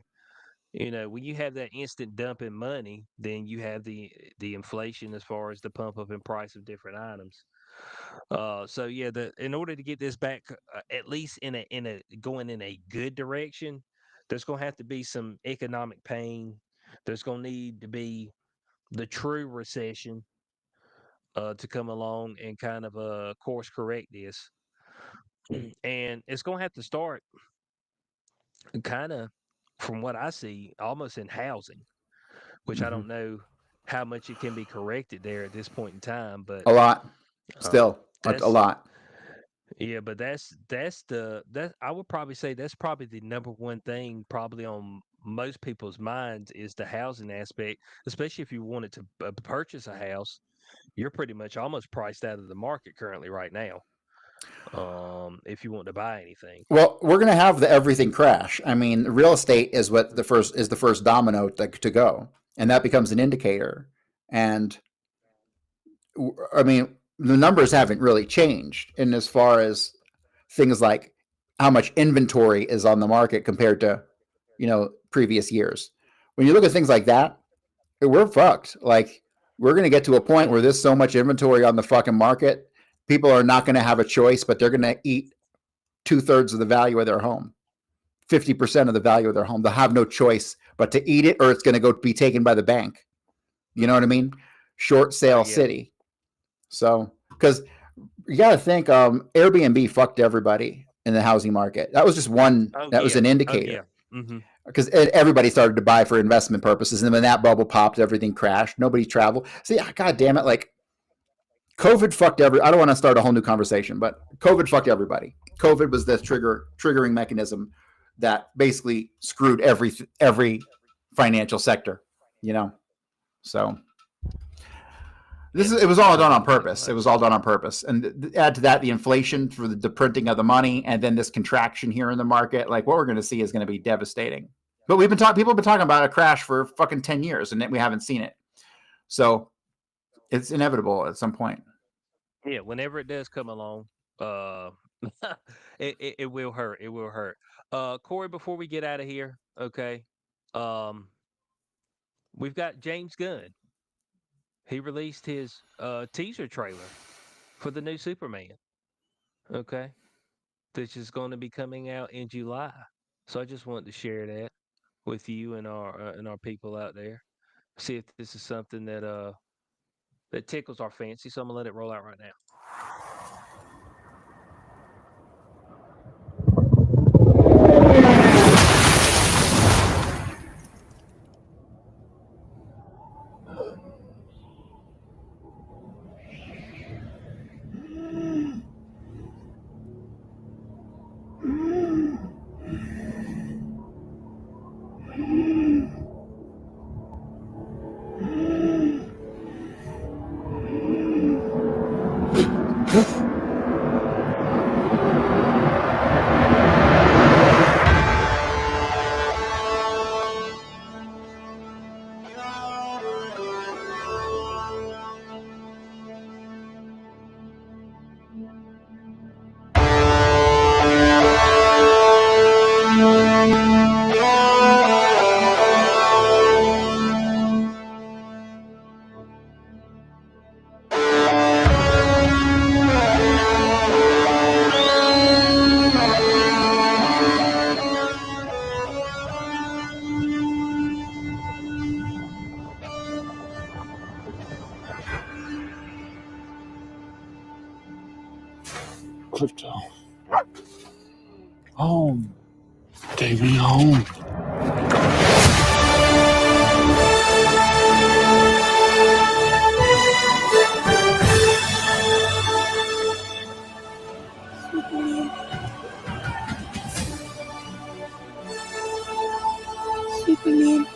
when you have that instant dump in money, then you have the inflation as far as the pump up in price of different items. So yeah, the in order to get this back, at least in a going in a good direction, there's gonna have to be some economic pain. There's gonna need to be the true recession to come along and kind of course correct this, and it's gonna have to start kind of from what I see, almost in housing, which I Mm-hmm. don't know how much it can be corrected there at this point in time, but A lot, um, still a that's lot. yeah, but that I would probably say that's probably the number one thing probably on most people's minds is the housing aspect, especially if you wanted to purchase a house. You're pretty much almost priced out of the market currently right now. If you want to buy anything. Well, we're going to have the everything crash. I mean, real estate is what the first domino to go, and that becomes an indicator. And I mean, the numbers haven't really changed in as far as things like how much inventory is on the market compared to, previous years. When you look at things like that, we're fucked. Like, we're going to get to a point where there's so much inventory on the fucking market, people are not going to have a choice, but they're going to eat 2/3 of the value of their home, 50% of the value of their home. They'll have no choice but to eat it, or it's going to go be taken by the bank. You know what I mean? Short Oh sale yeah. city. So, because you got to think, Airbnb fucked everybody in the housing market. That was just one. Oh That was yeah. an Oh yeah. indicator Mm-hmm. because everybody started to buy for investment purposes, and when that bubble popped, everything crashed. Nobody traveled. See, God damn it! Like, COVID fucked I don't want to start a whole new conversation, but COVID fucked everybody. COVID was the triggering mechanism that basically screwed every financial sector. You know, so Yeah. it was all done on Hundred purpose. It was all done on purpose, and add to that the inflation for the printing of the money, and then this contraction here in the market. Like, what we're going to see is going to be devastating. But people have been talking about a crash for fucking 10 years, and we haven't seen it. So it's inevitable at some point. Yeah. Whenever it does come along, uh, it will hurt. It will hurt. Corey, before we get out of here, okay. Um, we've got James Gunn. He released his teaser trailer for the new Superman. Okay, which is going to be coming out in July. So I just wanted to share that with you and our people out there. See if this is something that tickles our fancy. So I'm gonna let it roll out right now. crypto. Home. Take me home. Superman.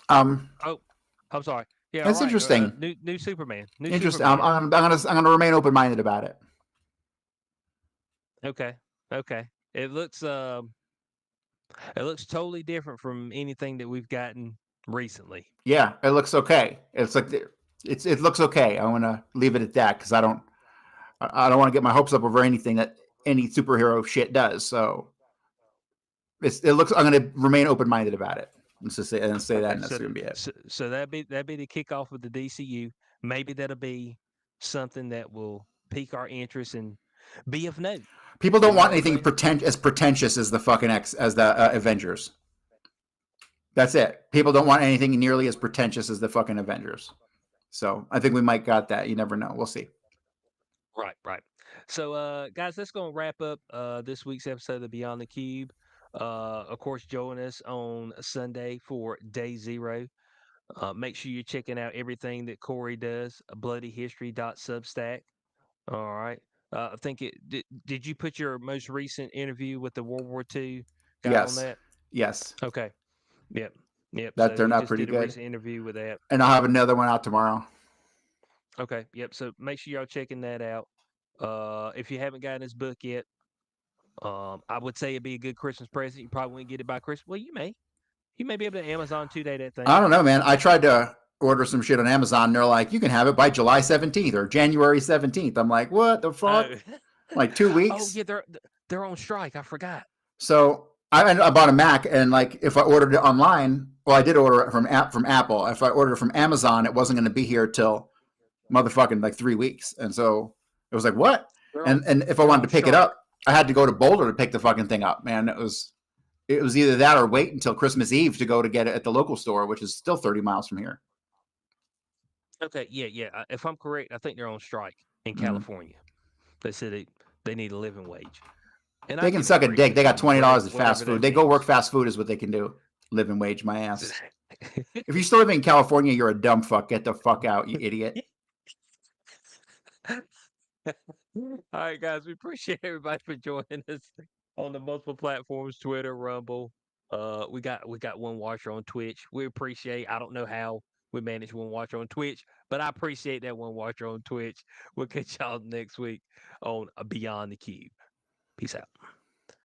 Oh, I'm sorry. Yeah, all That's right. interesting. New Superman. New Interesting. Superman. I'm gonna remain open minded about it. Okay. Okay. It looks totally different from anything that we've gotten recently. Yeah, it looks okay. It looks okay. I want to leave it at that because I don't want to get my hopes up over anything that any superhero shit does. So it looks. I'm going to remain open minded about it. Let's just say that, Okay. and that's going to be it. So that'd be the kickoff of the DCU. Maybe that'll be something that will pique our interest and be of note. People You don't know want what I'm anything saying? pretentious as the fucking as the Avengers. That's it. People don't want anything nearly as pretentious as the fucking Avengers. So I think we might got that. You never know. We'll see. Right, right. So, guys, that's going to wrap up this week's episode of Beyond the Cube. Of course, join us on Sunday for Day Zero. Make sure you're checking out everything that Corey does, bloodyhistory.substack. All right. I think did you put your most recent interview with the World War II guy on Yes, that? yes, Okay. Yep. Yep. that So turned he out just pretty did a good. recent interview with that. And I'll have another one out tomorrow. Okay. Yep. So make sure y'all checking that out. If you haven't gotten his book yet, I would say it'd be a good Christmas present. You probably wouldn't get it by Christmas. Well, you may. You may be able to Amazon 2-day that thing. I don't know, man. I tried to order some shit on Amazon. And they're like, you can have it by July 17th or January 17th. I'm like, what the Oh, fuck? Like 2 oh weeks? yeah, they're on strike. I forgot. So I bought a Mac, and like if I ordered it online, well, I did order it from Apple. If I ordered it from Amazon, it wasn't going to be here till motherfucking like 3 weeks. And so it was like, what? And if I They're wanted to on pick it strike. up, I had to go to Boulder to pick the fucking thing up. Man, it was either that or wait until Christmas Eve to go to get it at the local store, which is still 30 miles from here. Okay, yeah, yeah. If I'm correct, I think they're on strike in Mm. California. They said they need a living wage, and I They can can suck a agree dick. with They got them. $20 at fast Whatever food. that They go work means. fast food is what they can do. Living wage, my ass. If you still live in California, you're a dumb fuck. Get the fuck out, you idiot. All right, guys, we appreciate everybody for joining us on the multiple platforms, Twitter, Rumble. We got one watcher on Twitch. We appreciate. I don't know how we manage one watcher on Twitch, but I appreciate that one watcher on Twitch. We'll catch y'all next week on Beyond the Cube. Peace out.